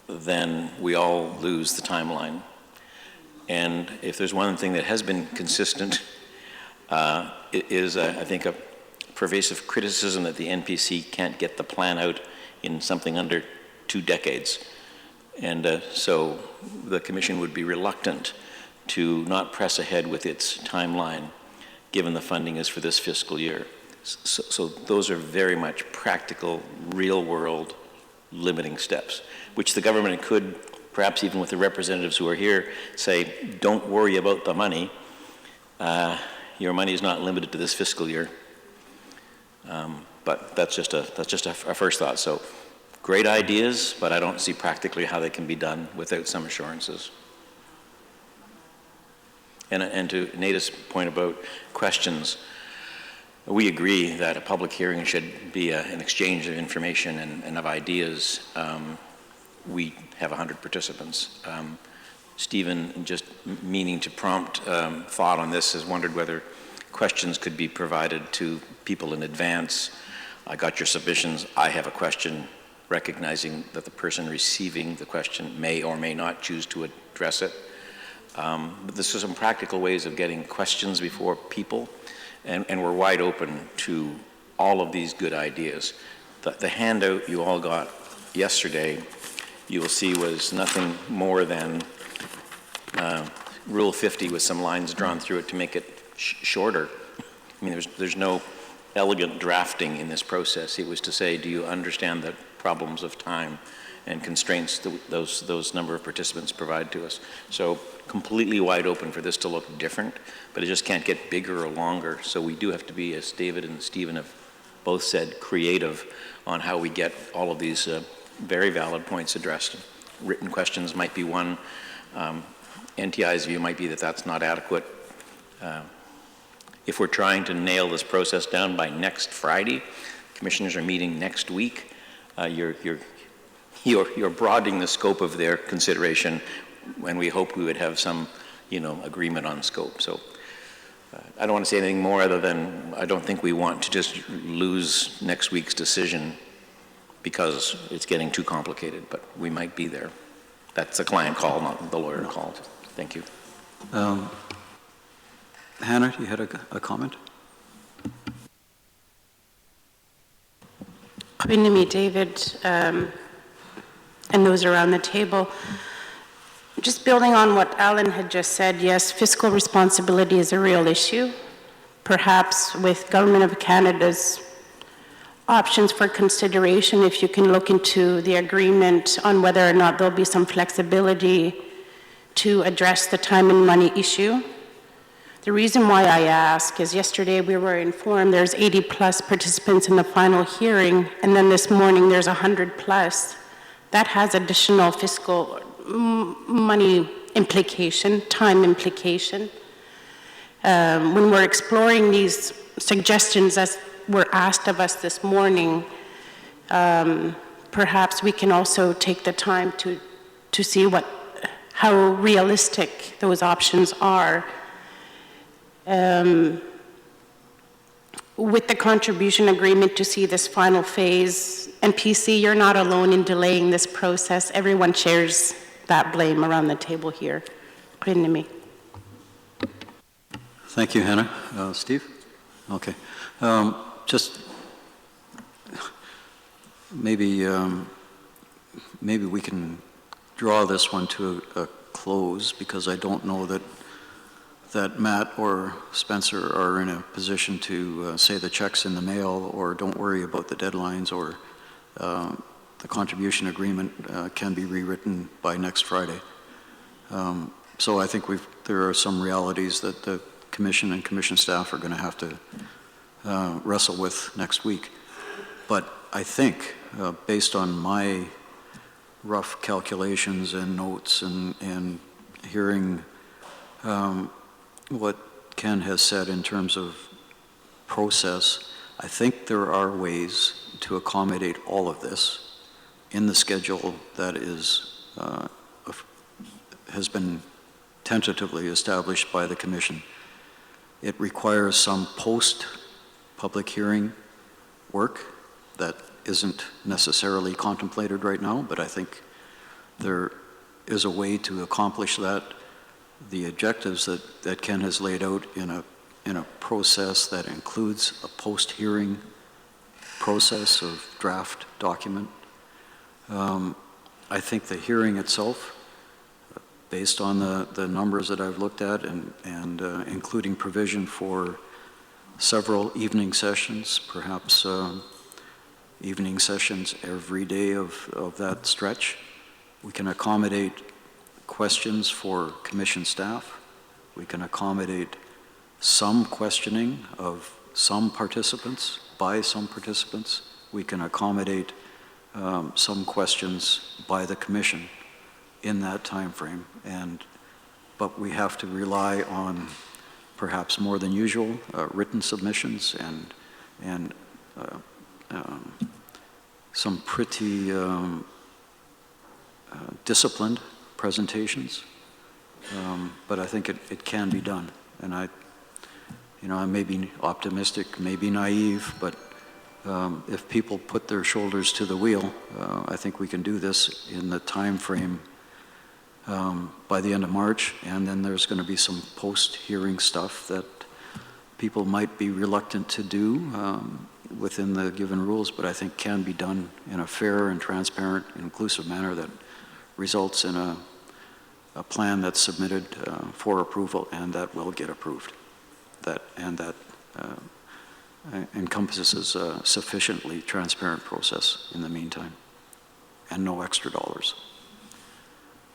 Speaker 3: then we all lose the timeline. And if there's one thing that has been consistent, it is, I think, a pervasive criticism that the NPC can't get the plan out in something under 2 decades. And so the Commission would be reluctant to not press ahead with its timeline, given the funding is for this fiscal year. So those are very much practical, real-world limiting steps, which the government could, perhaps even with the representatives who are here, say, don't worry about the money. Your money is not limited to this fiscal year. But that's just a first thought. So great ideas, but I don't see practically how they can be done without some assurances. And to Nada's point about questions, we agree that a public hearing should be an exchange of information and of ideas. We have 100 participants. Stephen, just meaning to prompt thought on this, has wondered whether questions could be provided to people in advance. I got your submissions. I have a question, recognizing that the person receiving the question may or may not choose to address it. But this is some practical ways of getting questions before people, and we're wide open to all of these good ideas. The handout you all got yesterday, you will see, was nothing more than Rule 50 with some lines drawn through it to make it shorter. I mean, there's no elegant drafting in this process. It was to say, do you understand the problems of time and constraints that those number of participants provide to us? So completely wide open for this to look different, but it just can't get bigger or longer. So we do have to be, as David and Stephen have both said, creative on how we get all of these very valid points addressed. Written questions might be one. NTI's view might be that that's not adequate. If we're trying to nail this process down by next Friday, commissioners are meeting next week, you're broadening the scope of their consideration, and we hope we would have some, agreement on scope. So I don't want to say anything more other than I don't think we want to just lose next week's decision because it's getting too complicated, but we might be there. That's a client call, not the lawyer call. Thank you.
Speaker 1: Hannah, you had a comment?
Speaker 21: Quinimi, David, and those around the table. Just building on what Alan had just said, yes, fiscal responsibility is a real issue. Perhaps with Government of Canada's options for consideration, if you can look into the agreement on whether or not there'll be some flexibility to address the time and money issue. The reason why I ask is yesterday we were informed there's 80 plus participants in the final hearing, and then this morning there's 100 plus. That has additional fiscal money implication, time implication. When we're exploring these suggestions as were asked of us this morning, perhaps we can also take the time to see how realistic those options are. With the contribution agreement to see this final phase, NPC, you're not alone in delaying this process. Everyone shares that blame around the table here.
Speaker 1: Thank you, Hannah. Steve? Okay. Just maybe we can draw this one to a close, because I don't know that Matt or Spencer are in a position to say the check's in the mail, or don't worry about the deadlines, or the contribution agreement can be rewritten by next Friday. So I think there are some realities that the Commission and Commission staff are going to have to wrestle with next week. But I think, based on my rough calculations and notes and hearing what Ken has said in terms of process, I think there are ways to accommodate all of this in the schedule that has been tentatively established by the Commission. It requires some post-public hearing work that isn't necessarily contemplated right now, but I think there is a way to accomplish that. The objectives that Ken has laid out in a process that includes a post-hearing process of draft document. I think the hearing itself, based on the numbers that I've looked at, and including provision for several evening sessions, perhaps evening sessions every day of that stretch, we can accommodate questions for Commission staff. We can accommodate some questioning of some participants by some participants. We can accommodate some questions by the Commission in that time frame, but we have to rely on perhaps more than usual written submissions and some pretty disciplined presentations, but I think it can be done. And I may be optimistic, maybe naive, but if people put their shoulders to the wheel, I think we can do this in the time frame by the end of March. And then there's going to be some post-hearing stuff that people might be reluctant to do within the given rules, but I think can be done in a fair and transparent, inclusive manner that results in a plan that's submitted for approval and that will get approved. That encompasses a sufficiently transparent process in the meantime, and no extra dollars.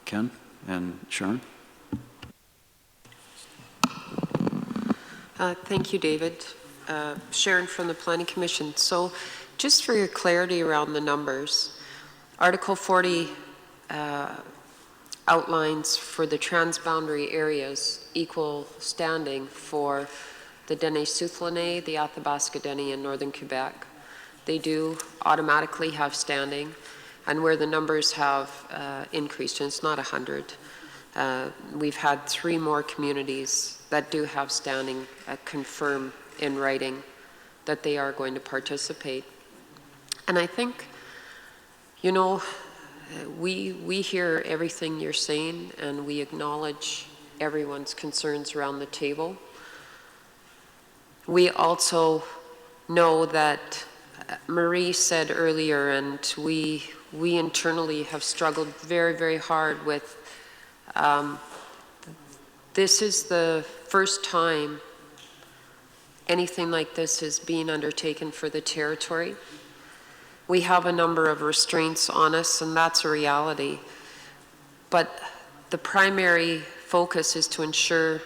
Speaker 1: Ken and Sharon?
Speaker 5: Thank you, David. Sharon from the Planning Commission. So just for your clarity around the numbers, Article 40 outlines for the transboundary areas equal standing for the Dene-Soufflonnais, the Athabasca Dene, and Northern Quebec. They do automatically have standing, and where the numbers have increased, and it's not 100, we've had 3 more communities that do have standing confirm in writing that they are going to participate. And I think, you know, we hear everything you're saying, and we acknowledge everyone's concerns around the table. We also know that Marie said earlier, and we internally have struggled very, very hard with, this is the first time anything like this is being undertaken for the territory. We have a number of restraints on us, and that's a reality. But the primary focus is to ensure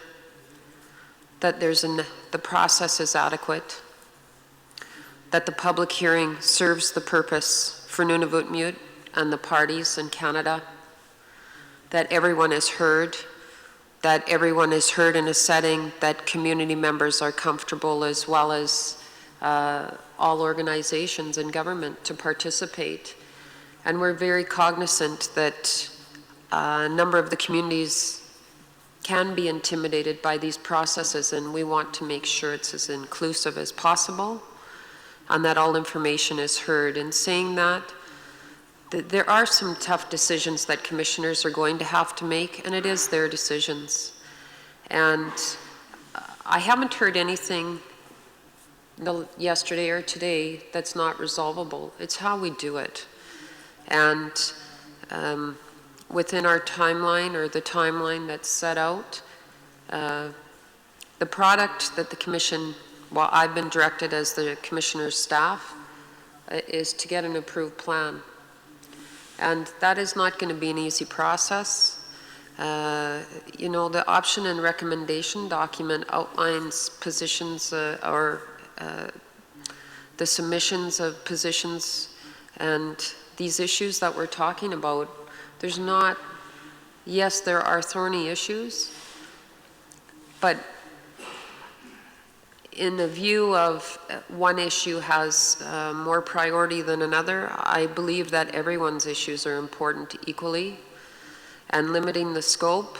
Speaker 5: that the process is adequate, that the public hearing serves the purpose for Nunavut Mute and the parties in Canada, that everyone is heard, that everyone is heard in a setting that community members are comfortable, as well as all organizations and government to participate. And we're very cognizant that a number of the communities can be intimidated by these processes, and we want to make sure it's as inclusive as possible and that all information is heard. In saying that, there are some tough decisions that commissioners are going to have to make, and it is their decisions. And I haven't heard anything yesterday or today that's not resolvable. It's how we do it. And within our timeline, or the timeline that's set out, the product that the Commission, well, I've been directed as the Commissioner's staff, is to get an approved plan. And that is not going to be an easy process. You know, the option and recommendation document outlines positions or the submissions of positions, and these issues that we're talking about, there's not, yes, there are thorny issues, but in the view of one issue has more priority than another, I believe that everyone's issues are important equally. And limiting the scope,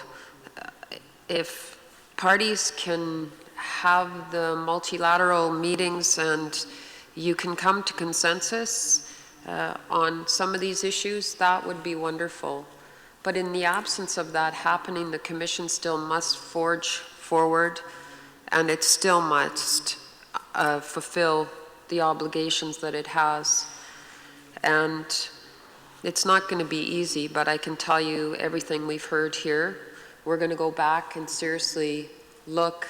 Speaker 5: if parties can have the multilateral meetings and you can come to consensus on some of these issues, that would be wonderful. But in the absence of that happening, the Commission still must forge forward, and it still must fulfill the obligations that it has. And it's not going to be easy, but I can tell you everything we've heard here. We're going to go back and seriously look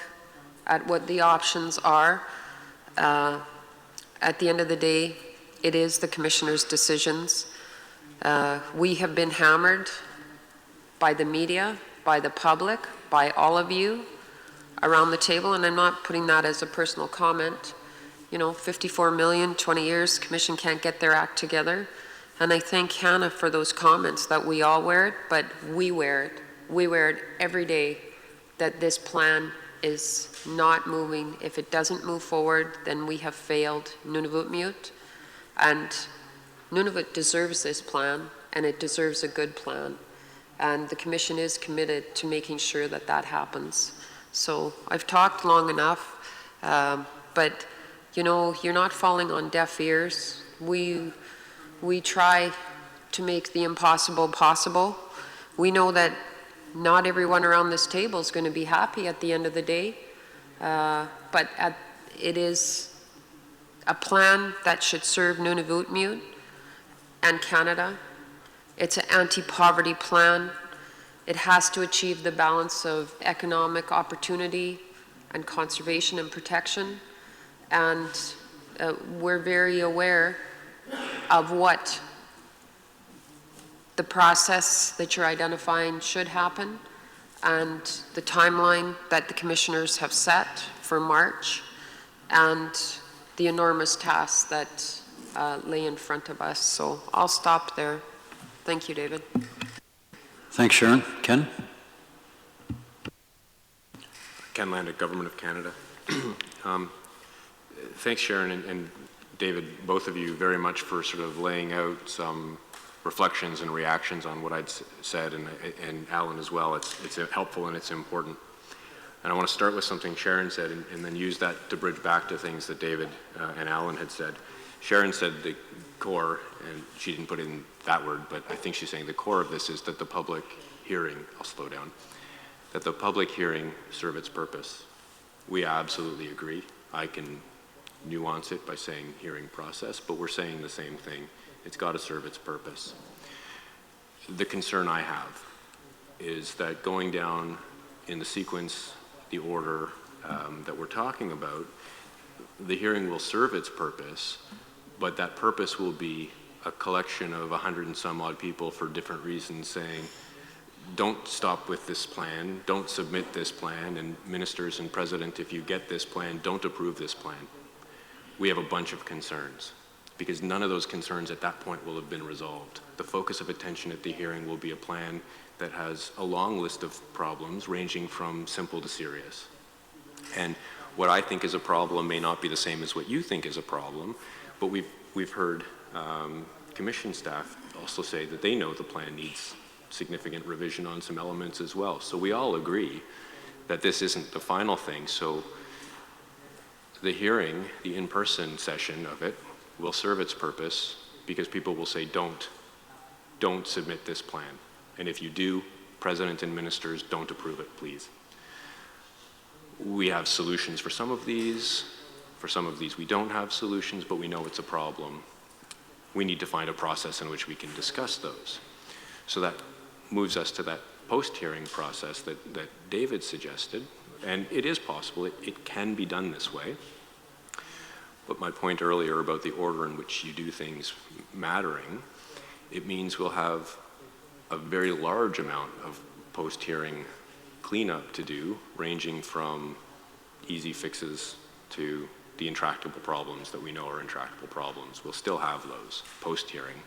Speaker 5: at what the options are. At the end of the day, it is the Commissioner's decisions. We have been hammered by the media, by the public, by all of you around the table, and I'm not putting that as a personal comment. You know, 54 million, 20 years, Commission can't get their act together. And I thank Hannah for those comments that we all wear it, but we wear it. We wear it every day, that this plan is not moving. If it doesn't move forward, then we have failed Nunavut Mute. And Nunavut deserves this plan, and it deserves a good plan. And the Commission is committed to making sure that that happens. So I've talked long enough, but you know, you're not falling on deaf ears. We try to make the impossible possible. We know that not everyone around this table is going to be happy at the end of the day, but it is a plan that should serve Nunavut Mute and Canada. It's an anti-poverty plan. It has to achieve the balance of economic opportunity and conservation and protection. And we're very aware of what the process that you're identifying should happen and the timeline that the commissioners have set for March and the enormous tasks that lay in front of us. So I'll stop there. Thank you, David.
Speaker 1: Thanks, Sharon. Ken?
Speaker 6: Ken Landa, Government of Canada. Thanks, Sharon and David, both of you, very much for sort of laying out some reflections and reactions on what I'd said, and Alan as well. It's helpful and it's important. And I want to start with something Sharon said and then use that to bridge back to things that David and Alan had said. Sharon said the core, and she didn't put in that word, but I think she's saying the core of this is that the public hearing, I'll slow down, that the public hearing serve its purpose. We absolutely agree. I can nuance it by saying hearing process, but we're saying the same thing. It's got to serve its purpose. The concern I have is that going down in the sequence, the order that we're talking about, the hearing will serve its purpose, but that purpose will be a collection of 100 and some odd people for different reasons saying, don't stop with this plan, don't submit this plan, and ministers and president, if you get this plan, don't approve this plan. We have a bunch of concerns because none of those concerns at that point will have been resolved. The focus of attention at the hearing will be a plan that has a long list of problems ranging from simple to serious. And what I think is a problem may not be the same as what you think is a problem, but we've heard commission staff also say that they know the plan needs significant revision on some elements as well. So we all agree that this isn't the final thing. So the hearing, the in-person session of it, will serve its purpose because people will say, don't submit this plan. And if you do, president and ministers, don't approve it, please. We have solutions for some of these. For some of these, we don't have solutions, but we know it's a problem. We need to find a process in which we can discuss those. So that moves us to that post-hearing process that David suggested. And it is possible, it can be done this way. But my point earlier about the order in which you do things mattering, it means we'll have a very large amount of post-hearing cleanup to do, ranging from easy fixes to the intractable problems that we know are intractable problems. We'll still have those post-hearing,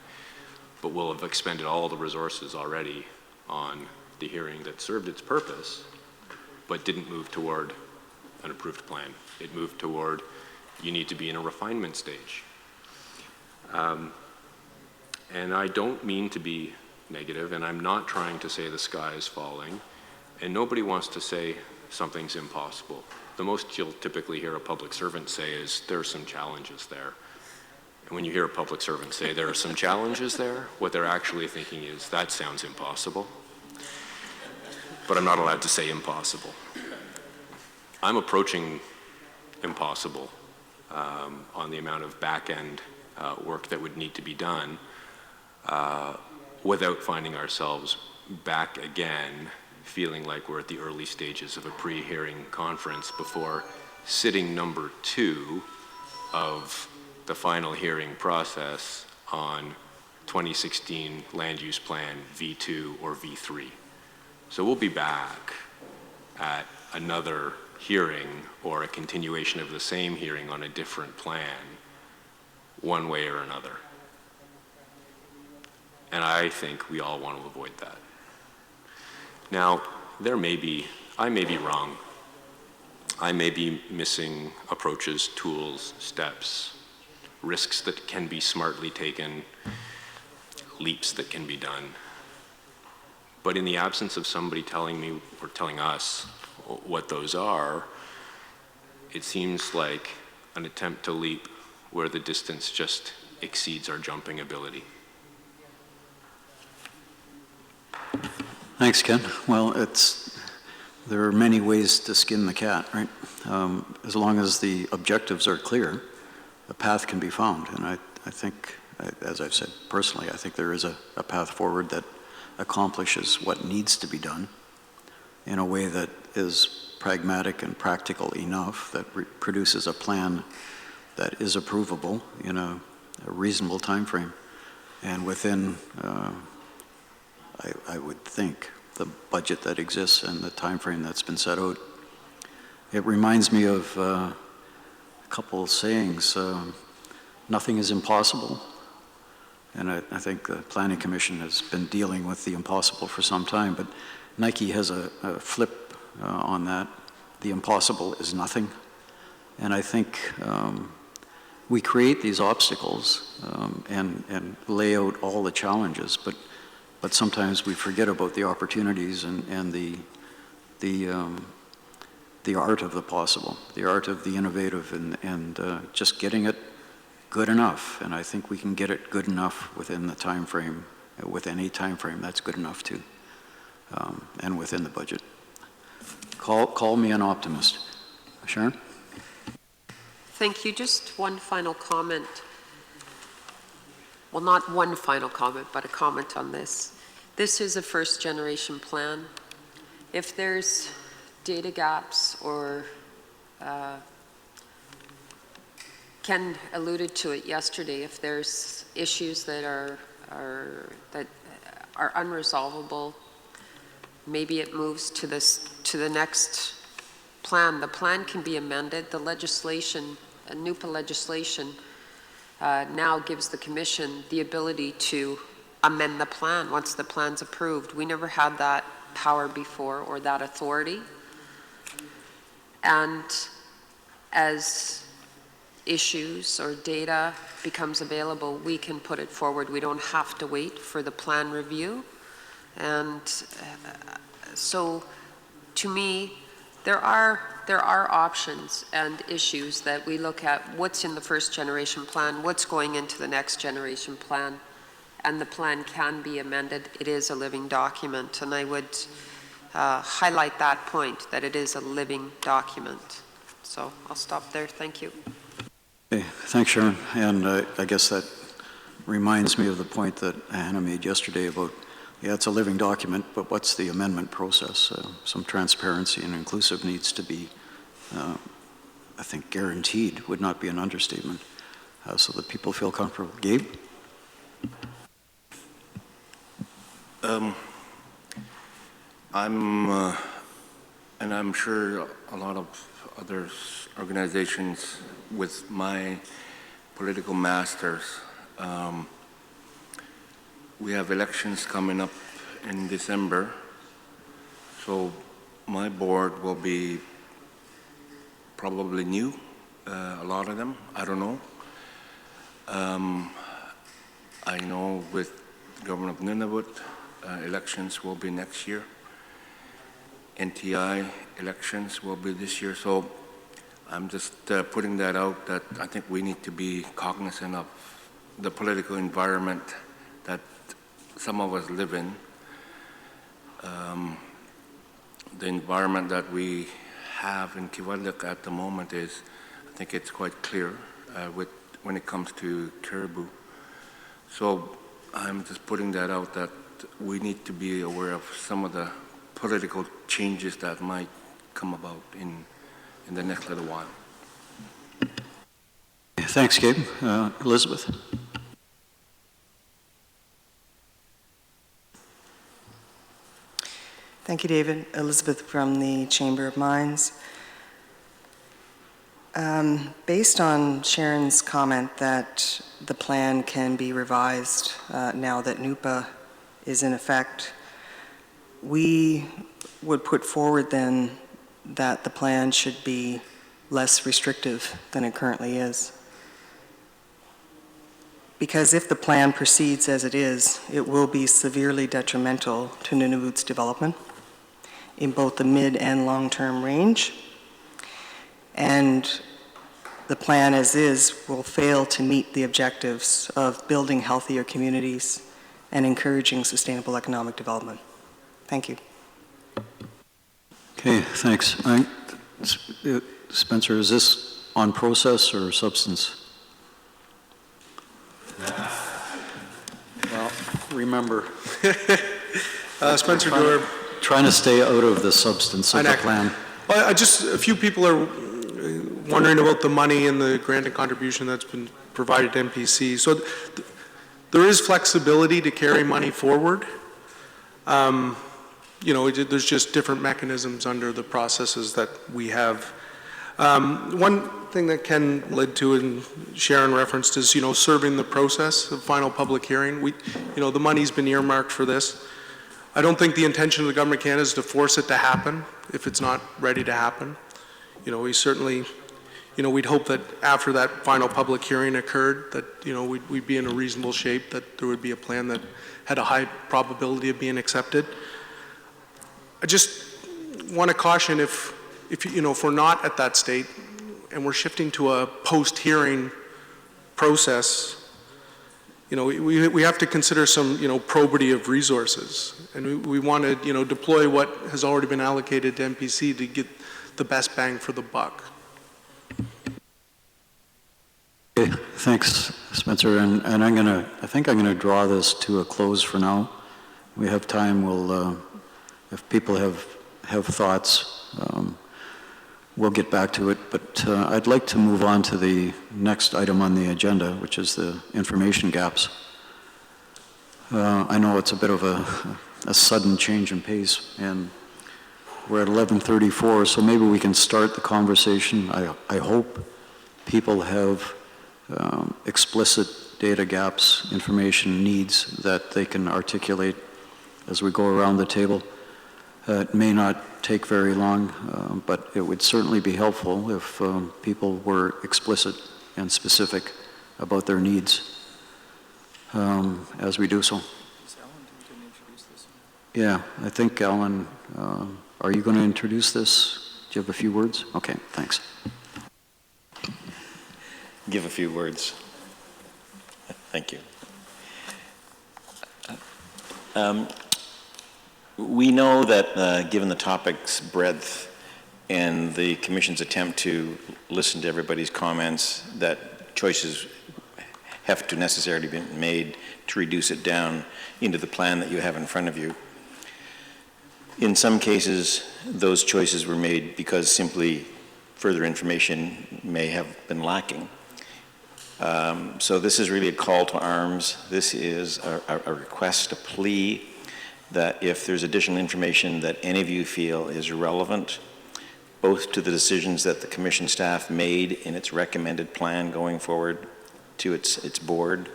Speaker 6: but we'll have expended all the resources already on the hearing that served its purpose, but didn't move toward an approved plan. It moved toward, you need to be in a refinement stage. And I don't mean to be negative, and I'm not trying to say the sky is falling, and nobody wants to say something's impossible. The most you'll typically hear a public servant say is, there are some challenges there. And when you hear a public servant say, there are some challenges there, what they're actually thinking is, that sounds impossible. But I'm not allowed to say impossible. I'm approaching impossible on the amount of back-end work that would need to be done without finding ourselves back again feeling like we're at the early stages of a pre-hearing conference before sitting number 2 of the final hearing process on 2016 land use plan V2 or V3. So we'll be back at another hearing or a continuation of the same hearing on a different plan, one way or another. And I think we all want to avoid that. Now, I may be wrong. I may be missing approaches, tools, steps, risks that can be smartly taken, leaps that can be done. But in the absence of somebody telling me or telling us what those are, it seems like an attempt to leap where the distance just exceeds our jumping ability.
Speaker 1: Thanks, Ken. Well, there are many ways to skin the cat, right? As long as the objectives are clear, a path can be found. And I think, as I've said personally, I think there is a path forward that accomplishes what needs to be done in a way that is pragmatic and practical enough, that produces a plan that is approvable in a reasonable time frame, and within, I would think, the budget that exists and the time frame that's been set out. It reminds me of a couple sayings. Nothing is impossible, and I think the Planning Commission has been dealing with the impossible for some time, but Nike has a flip on that. The impossible is nothing, and I think we create these obstacles and lay out all the challenges, but sometimes we forget about the opportunities and the art of the possible, the art of the innovative, and just getting it good enough. And I think we can get it good enough within the time frame, with any time frame that's good enough too, and within the budget. Call me an optimist. Sharon?
Speaker 5: Thank you. Just one final comment. Well, not one final comment, but a comment on this. This is a first generation plan. If there's data gaps, or Ken alluded to it yesterday, if there's issues that are unresolvable, maybe it moves to the next plan. The plan can be amended. The legislation, NUPA legislation, now gives the Commission the ability to amend the plan once the plan's approved. We never had that power before, or that authority. And as issues or data becomes available, we can put it forward. We don't have to wait for the plan review. And so, to me, there are options and issues that we look at. What's in the first generation plan, what's going into the next generation plan, and the plan can be amended. It is a living document, and I would highlight that point, that it is a living document. So I'll stop there. Thank you.
Speaker 1: Okay, thanks, Sharon. And I guess that reminds me of the point that Hannah made yesterday about, yeah, it's a living document, but what's the amendment process? Some transparency and inclusive needs to be, I think, guaranteed, would not be an understatement, so that people feel comfortable. Gabe?
Speaker 17: And I'm sure a lot of other organizations with my political masters, we have elections coming up in December, so my board will be probably new, a lot of them, I don't know. I know with Governor of Nunavut, elections will be next year. NTI elections will be this year, so I'm just putting that out, that I think we need to be cognizant of the political environment that some of us live in. The environment that we have in Kivalliq at the moment is, I think it's quite clear when it comes to caribou. So I'm just putting that out, that we need to be aware of some of the political changes that might come about in the next little while.
Speaker 1: Thanks, Gabe. Elizabeth?
Speaker 13: Thank you, David. Elizabeth from the Chamber of Mines. Based on Sharon's comment that the plan can be revised now that NUPA is in effect, we would put forward then that the plan should be less restrictive than it currently is. Because if the plan proceeds as it is, it will be severely detrimental to Nunavut's development in both the mid and long-term range. And the plan as is will fail to meet the objectives of building healthier communities and encouraging sustainable economic development. Thank you.
Speaker 1: Okay, thanks. Spencer, is this on process or substance? Well, remember,
Speaker 9: Spencer Dorr.
Speaker 1: Trying to stay out of the substance of the plan.
Speaker 9: Well, a few people are wondering about the money and the grant and contribution that's been provided to NPC. So there is flexibility to carry money forward. There's just different mechanisms under the processes that we have. One thing that Ken led to and Sharon referenced is, serving the process of final public hearing. The money's been earmarked for this. I don't think the intention of the Government of Canada is to force it to happen if it's not ready to happen. We certainly, we'd hope that after that final public hearing occurred, that, we'd be in a reasonable shape, that there would be a plan that had a high probability of being accepted. I just want to caution if we're not at that state and we're shifting to a post-hearing process, we have to consider some, probity of resources. And we want to, deploy what has already been allocated to NPC to get the best bang for the buck.
Speaker 1: Okay, thanks, Spencer. And I think I'm gonna draw this to a close for now. We have time. We'll, if people have thoughts, we'll get back to it. But I'd like to move on to the next item on the agenda, which is the information gaps. I know it's a bit of a sudden change in pace, and we're at 11:34, so maybe we can start the conversation. I hope people have explicit data gaps, information needs that they can articulate as we go around the table. It may not take very long, but it would certainly be helpful if people were explicit and specific about their needs as we do so. Yeah, I think, Alan, are you going to introduce this? Do you have a few words? Okay, thanks.
Speaker 3: Give a few words. Thank you. We know that given the topic's breadth and the Commission's attempt to listen to everybody's comments, that choices have to necessarily be made to reduce it down into the plan that you have in front of you. In some cases, those choices were made because simply further information may have been lacking. So this is really a call to arms. This is a request, a plea, that if there's additional information that any of you feel is relevant, both to the decisions that the Commission staff made in its recommended plan going forward to its board,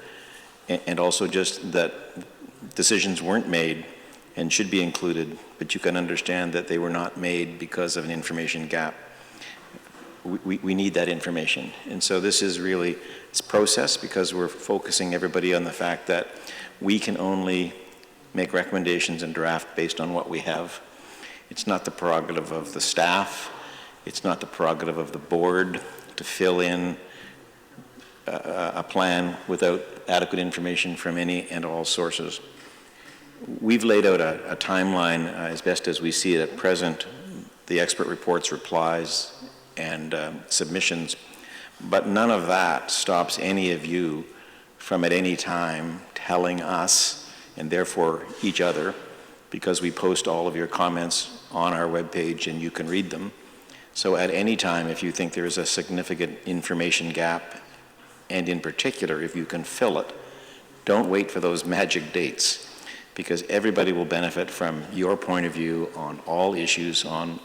Speaker 3: and also just that decisions weren't made and should be included, but you can understand that they were not made because of an information gap. We need that information. And so this is really this process, because we're focusing everybody on the fact that we can only make recommendations and draft based on what we have. It's not the prerogative of the staff. It's not the prerogative of the board to fill in a plan without adequate information from any and all sources. We've laid out a timeline as best as we see it at present, the expert reports, replies, and submissions, but none of that stops any of you from at any time telling us, and therefore each other, because we post all of your comments on our webpage and you can read them. So at any time, if you think there is a significant information gap, and in particular, if you can fill it, don't wait for those magic dates, because everybody will benefit from your point of view on all issues, on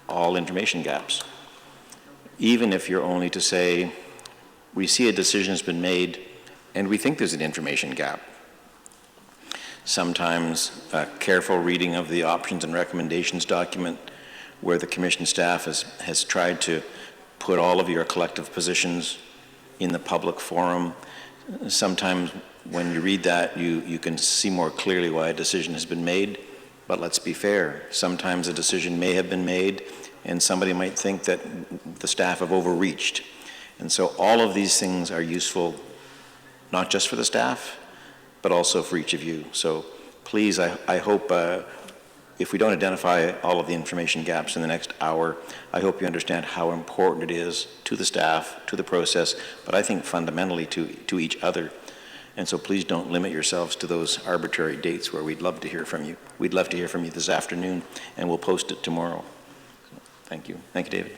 Speaker 3: all information gaps. Even if you're only to say, we see a decision has been made and we think there's an information gap. Sometimes a careful reading of the options and recommendations document, where the Commission staff has tried to put all of your collective positions in the public forum. Sometimes when you read that, you can see more clearly why a decision has been made. But let's be fair, sometimes a decision may have been made and somebody might think that the staff have overreached. And so all of these things are useful, not just for the staff, but also for each of you. So please, I hope, if we don't identify all of the information gaps in the next hour, I hope you understand how important it is to the staff, to the process, but I think fundamentally to each other, And so please don't limit yourselves to those arbitrary dates where we'd love to hear from you. We'd love to hear from you this afternoon, and we'll post it tomorrow. Thank you. Thank you, David.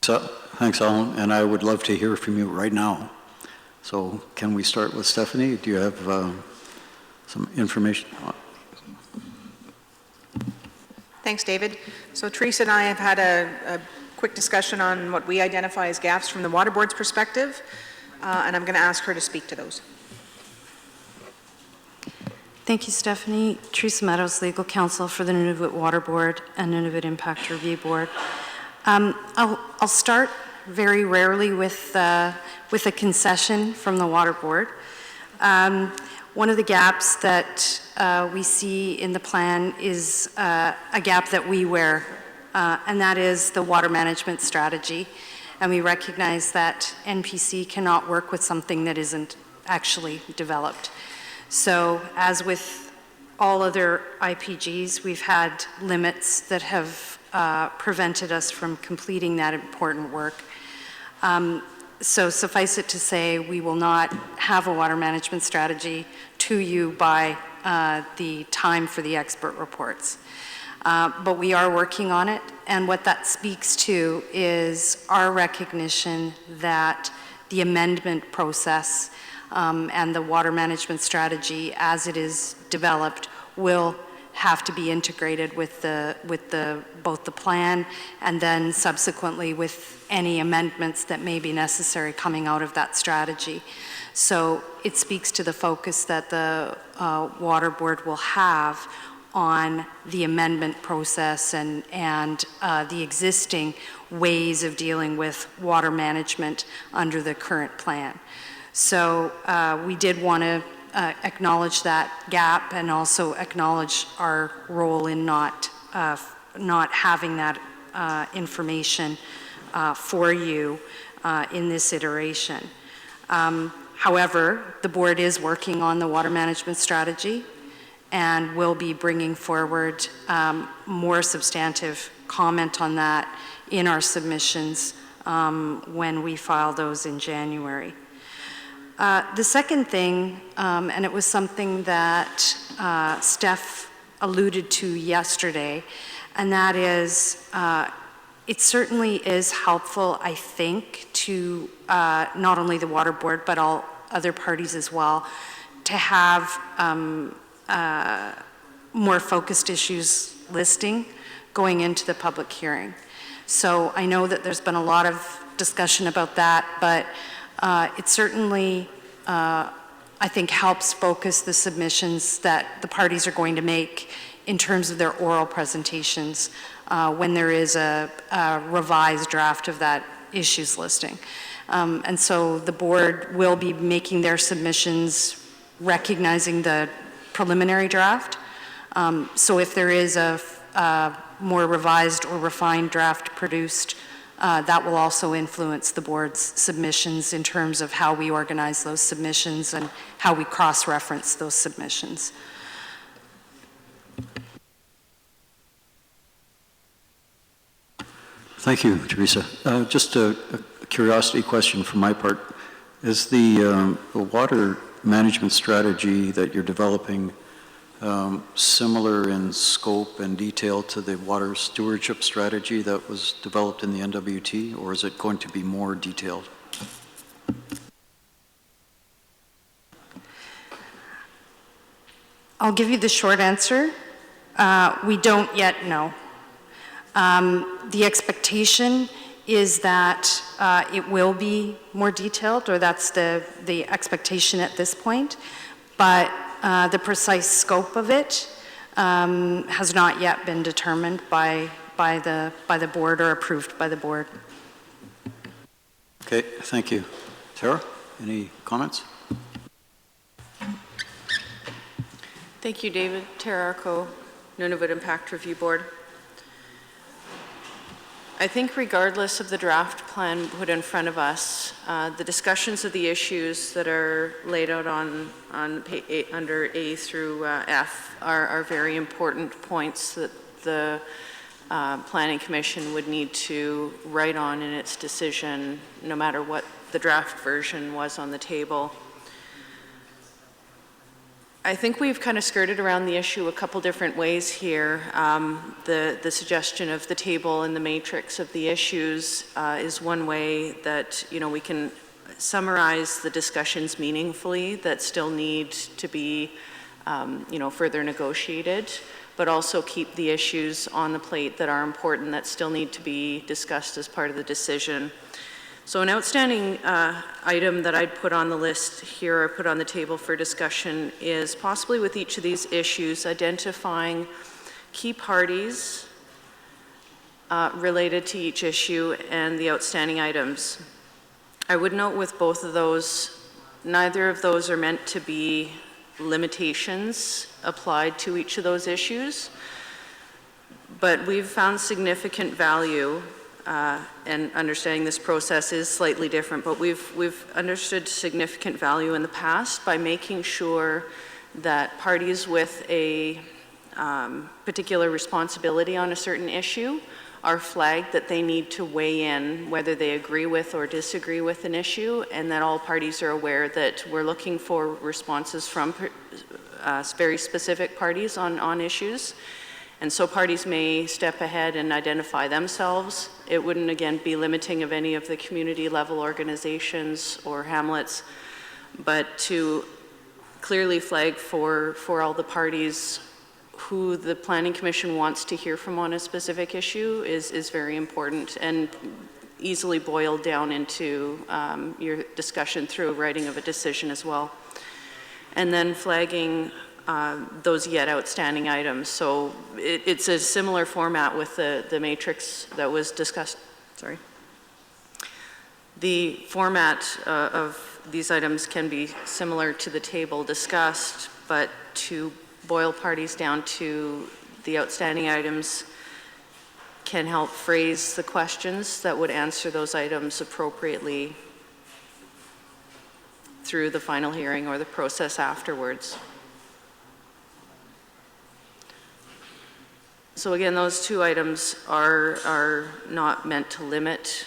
Speaker 1: So, thanks, Alan, and I would love to hear from you right now. So can we start with Stephanie? Do you have some information?
Speaker 4: Thanks, David. So Teresa and I have had a quick discussion on what we identify as gaps from the Water Board's perspective, and I'm going to ask her to speak to those.
Speaker 10: Thank you, Stephanie. Teresa Meadows, Legal Counsel for the Nunavut Water Board and Nunavut Impact Review Board. I'll start very rarely with a concession from the Water Board. One of the gaps that we see in the plan is a gap that we wear, and that is the water management strategy. And we recognize that NPC cannot work with something that isn't actually developed. So as with all other IPGs, we've had limits that have prevented us from completing that important work. So suffice it to say, we will not have a water management strategy to you by the time for the expert reports. But we are working on it, and what that speaks to is our recognition that the amendment process and the water management strategy as it is developed will have to be integrated with both the plan and then subsequently with any amendments that may be necessary coming out of that strategy. So it speaks to the focus that the Water Board will have on the amendment process and the existing ways of dealing with water management under the current plan. So we did want to acknowledge that gap and also acknowledge our role in not having that information for you in this iteration. However, the board is working on the water management strategy and will be bringing forward more substantive comment on that in our submissions when we file those in January. The second thing, and it was something that Steph alluded to yesterday, and that is it certainly is helpful, I think, to not only the Water Board, but all other parties as well, to have more focused issues listing going into the public hearing. So I know that there's been a lot of discussion about that, but it certainly, I think, helps focus the submissions that the parties are going to make in terms of their oral presentations when there is a revised draft of that issues listing. And so the board will be making their submissions recognizing the preliminary draft. So if there is a more revised or refined draft produced, that will also influence the board's submissions in terms of how we organize those submissions and how we cross-reference those submissions.
Speaker 1: Thank you, Teresa. Just a curiosity question from my part. Is the water management strategy that you're developing similar in scope and detail to the water stewardship strategy that was developed in the NWT, or is it going to be more detailed?
Speaker 10: I'll give you the short answer. We don't yet know. The expectation is that it will be more detailed, or that's the expectation at this point, but the precise scope of it has not yet been determined by the board or approved by the board.
Speaker 1: Okay, thank you. Tara, any comments?
Speaker 11: Thank you, David. Tara Arco, Nunavut Impact Review Board. I think regardless of the draft plan put in front of us, the discussions of the issues that are laid out under A through F are very important points that the Planning Commission would need to write on in its decision, no matter what the draft version was on the table. I think we've kind of skirted around the issue a couple different ways here. The suggestion of the table and the matrix of the issues is one way that, you know, we can summarize the discussions meaningfully that still need to be, you know, further negotiated, but also keep the issues on the plate that are important that still need to be discussed as part of the decision. So an outstanding item that I'd put on the list here, or put on the table for discussion, is possibly with each of these issues, identifying key parties related to each issue and the outstanding items. I would note with both of those, neither of those are meant to be limitations applied to each of those issues, but we've found significant value, and understanding this process is slightly different, but we've understood significant value in the past by making sure that parties with a particular responsibility on a certain issue are flagged that they need to weigh in whether they agree with or disagree with an issue, and that all parties are aware that we're looking for responses from very specific parties on issues. And so parties may step ahead and identify themselves. It wouldn't, again, be limiting of any of the community level organizations or hamlets, but to clearly flag for all the parties who the Planning Commission wants to hear from on a specific issue is very important, and easily boiled down into your discussion through writing of a decision as well. And then flagging those yet outstanding items. So it's a similar format with the matrix that was discussed. Sorry. The format of these items can be similar to the table discussed, but to boil parties down to the outstanding items can help phrase the questions that would answer those items appropriately through the final hearing or the process afterwards. So again, those two items are not meant to limit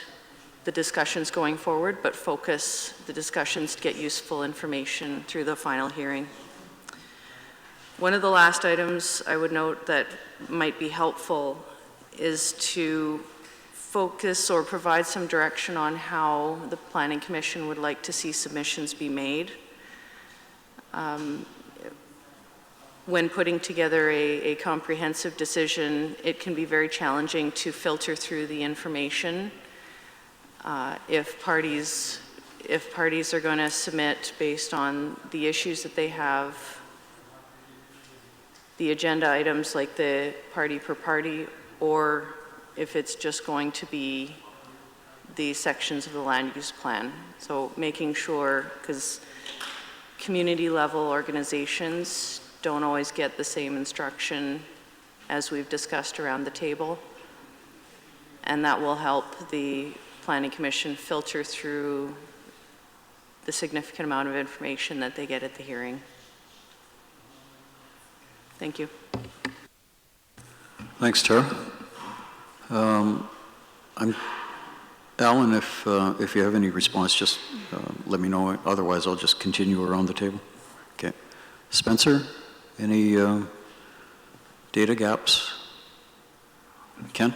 Speaker 11: the discussions going forward, but focus the discussions to get useful information through the final hearing. One of the last items I would note that might be helpful is to focus or provide some direction on how the Planning Commission would like to see submissions be made. When putting together a comprehensive decision, it can be very challenging to filter through the information. If parties are going to submit based on the issues that they have, the agenda items like the party per party, or if it's just going to be the sections of the land use plan. So making sure, because community level organizations don't always get the same instruction as we've discussed around the table, and that will help the Planning Commission filter through the significant amount of information that they get at the hearing. Thank you.
Speaker 1: Thanks, Tara. Alan, if you have any response, just let me know. Otherwise, I'll just continue around the table. Okay. Spencer, any data gaps? Ken?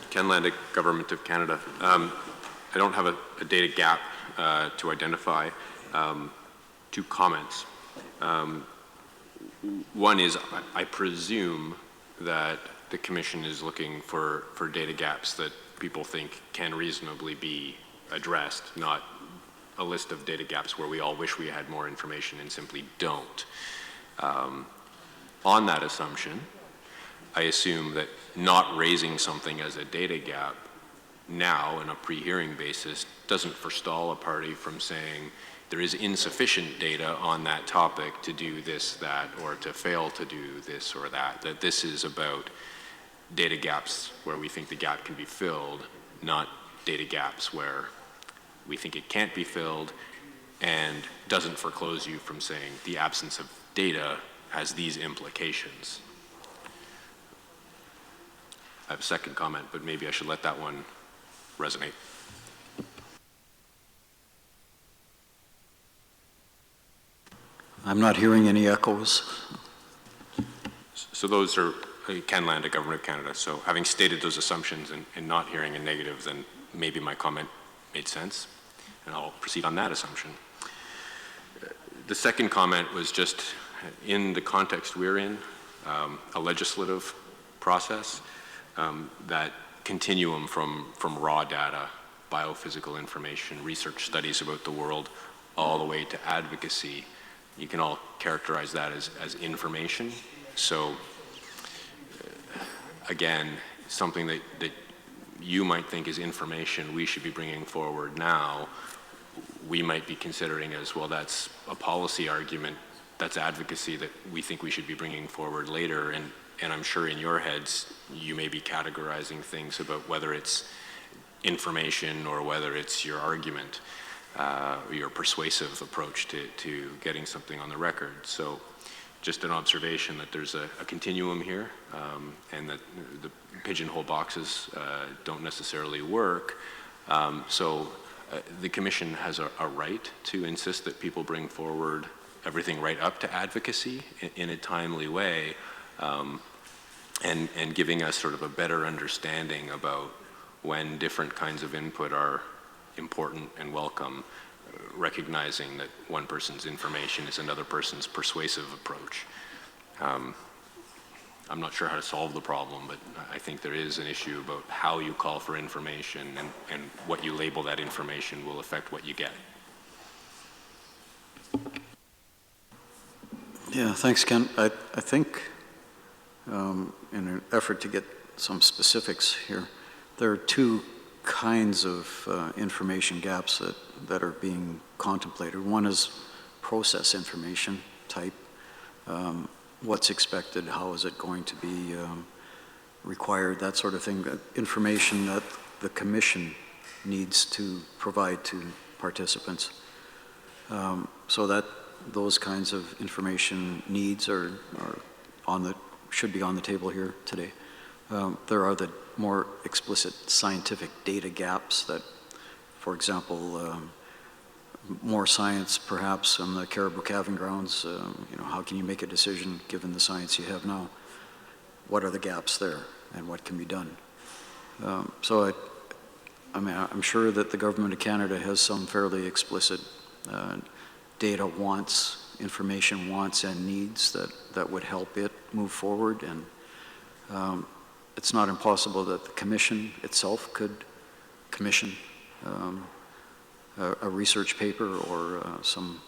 Speaker 6: Ken Landick, Government of Canada. I don't have a data gap to identify. Two comments. One is, I presume that the Commission is looking for data gaps that people think can reasonably be addressed, not a list of data gaps where we all wish we had more information and simply don't. On that assumption, I assume that not raising something as a data gap now in a pre-hearing basis doesn't forestall a party from saying there is insufficient data on that topic to do this, that, or to fail to do this or that this is about data gaps where we think the gap can be filled, not data gaps where we think it can't be filled, and doesn't foreclose you from saying the absence of data has these implications. I have a second comment, but maybe I should let that one resonate.
Speaker 1: I'm not hearing any echoes.
Speaker 6: So those are Ken Landa, Government of Canada. So having stated those assumptions and not hearing a negative, then maybe my comment made sense, and I'll proceed on that assumption. The second comment was just in the context we're in, a legislative process, that continuum from raw data, biophysical information, research studies about the world, all the way to advocacy. You can all characterize that as information. So again, something that you might think is information we should be bringing forward now, we might be considering as, well, that's a policy argument, that's advocacy that we think we should be bringing forward later. And I'm sure in your heads, you may be categorizing things about whether it's information or whether it's your argument, your persuasive approach to getting something on the record. So just an observation that there's a continuum here, and that the pigeonhole boxes don't necessarily work. So the Commission has a right to insist that people bring forward everything right up to advocacy in a timely way, and giving us sort of a better understanding about when different kinds of input are important and welcome, recognizing that one person's information is another person's persuasive approach. I'm not sure how to solve the problem, but I think there is an issue about how you call for information, and what you label that information will affect what you get.
Speaker 1: Yeah, thanks, Ken. I think in an effort to get some specifics here, there are two kinds of information gaps that are being contemplated. One is process information type. What's expected, how is it going to be required, that sort of thing. Information that the Commission needs to provide to participants. So that those kinds of information needs should be on the table here today. There are the more explicit scientific data gaps that, for example, more science perhaps on the caribou calving grounds. How can you make a decision given the science you have now? What are the gaps there, and what can be done? So I'm sure that the Government of Canada has some fairly explicit data wants, information wants and needs that would help it move forward. And it's not impossible that the Commission itself could commission a research paper or some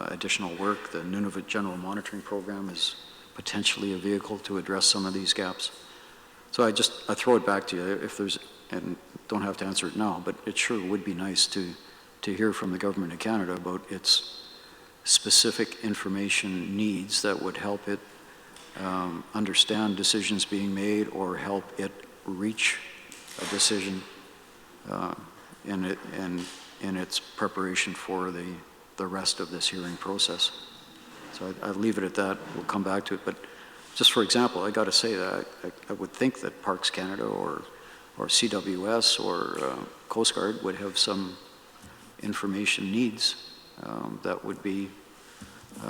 Speaker 1: additional work. The Nunavut General Monitoring Program is potentially a vehicle to address some of these gaps. So I throw it back to you, if there's, and don't have to answer it now, but it sure would be nice to hear from the Government of Canada about its specific information needs that would help it understand decisions being made or help it reach a decision in its preparation for the rest of this hearing process. So I'll leave it at that. We'll come back to it. But just for example, I got to say that I would think that Parks Canada or CWS or Coast Guard would have some information needs that would be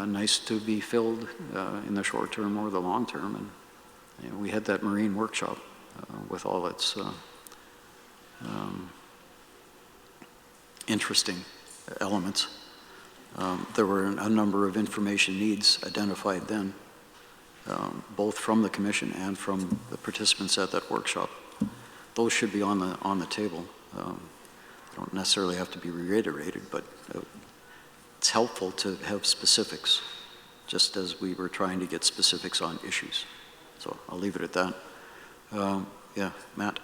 Speaker 1: nice to be filled in the short term or the long term. And we had that marine workshop with all its interesting elements. There were a number of information needs identified then, both from the Commission and from the participants at that workshop. Those should be on the table. They don't necessarily have to be reiterated, but it's helpful to have specifics, just as we were trying to get specifics on issues. So I'll leave it at that. Yeah, Matt?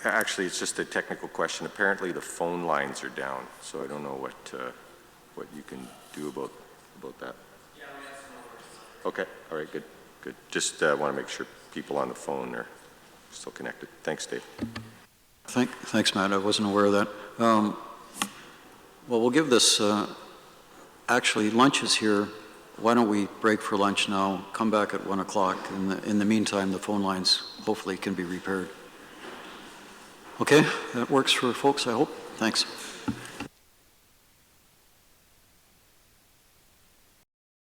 Speaker 7: Actually, it's just a technical question. Apparently the phone lines are down, so I don't know what you can do about that. Yeah, okay, all right, good. Just want to make sure people on the phone are still connected. Thanks, Dave.
Speaker 1: Thanks, Matt. I wasn't aware of that. Well, we'll give this, actually, lunch is here. Why don't we break for lunch now, come back at 1 o'clock. In the meantime, the phone lines hopefully can be repaired. Okay, that works for folks, I hope. Thanks.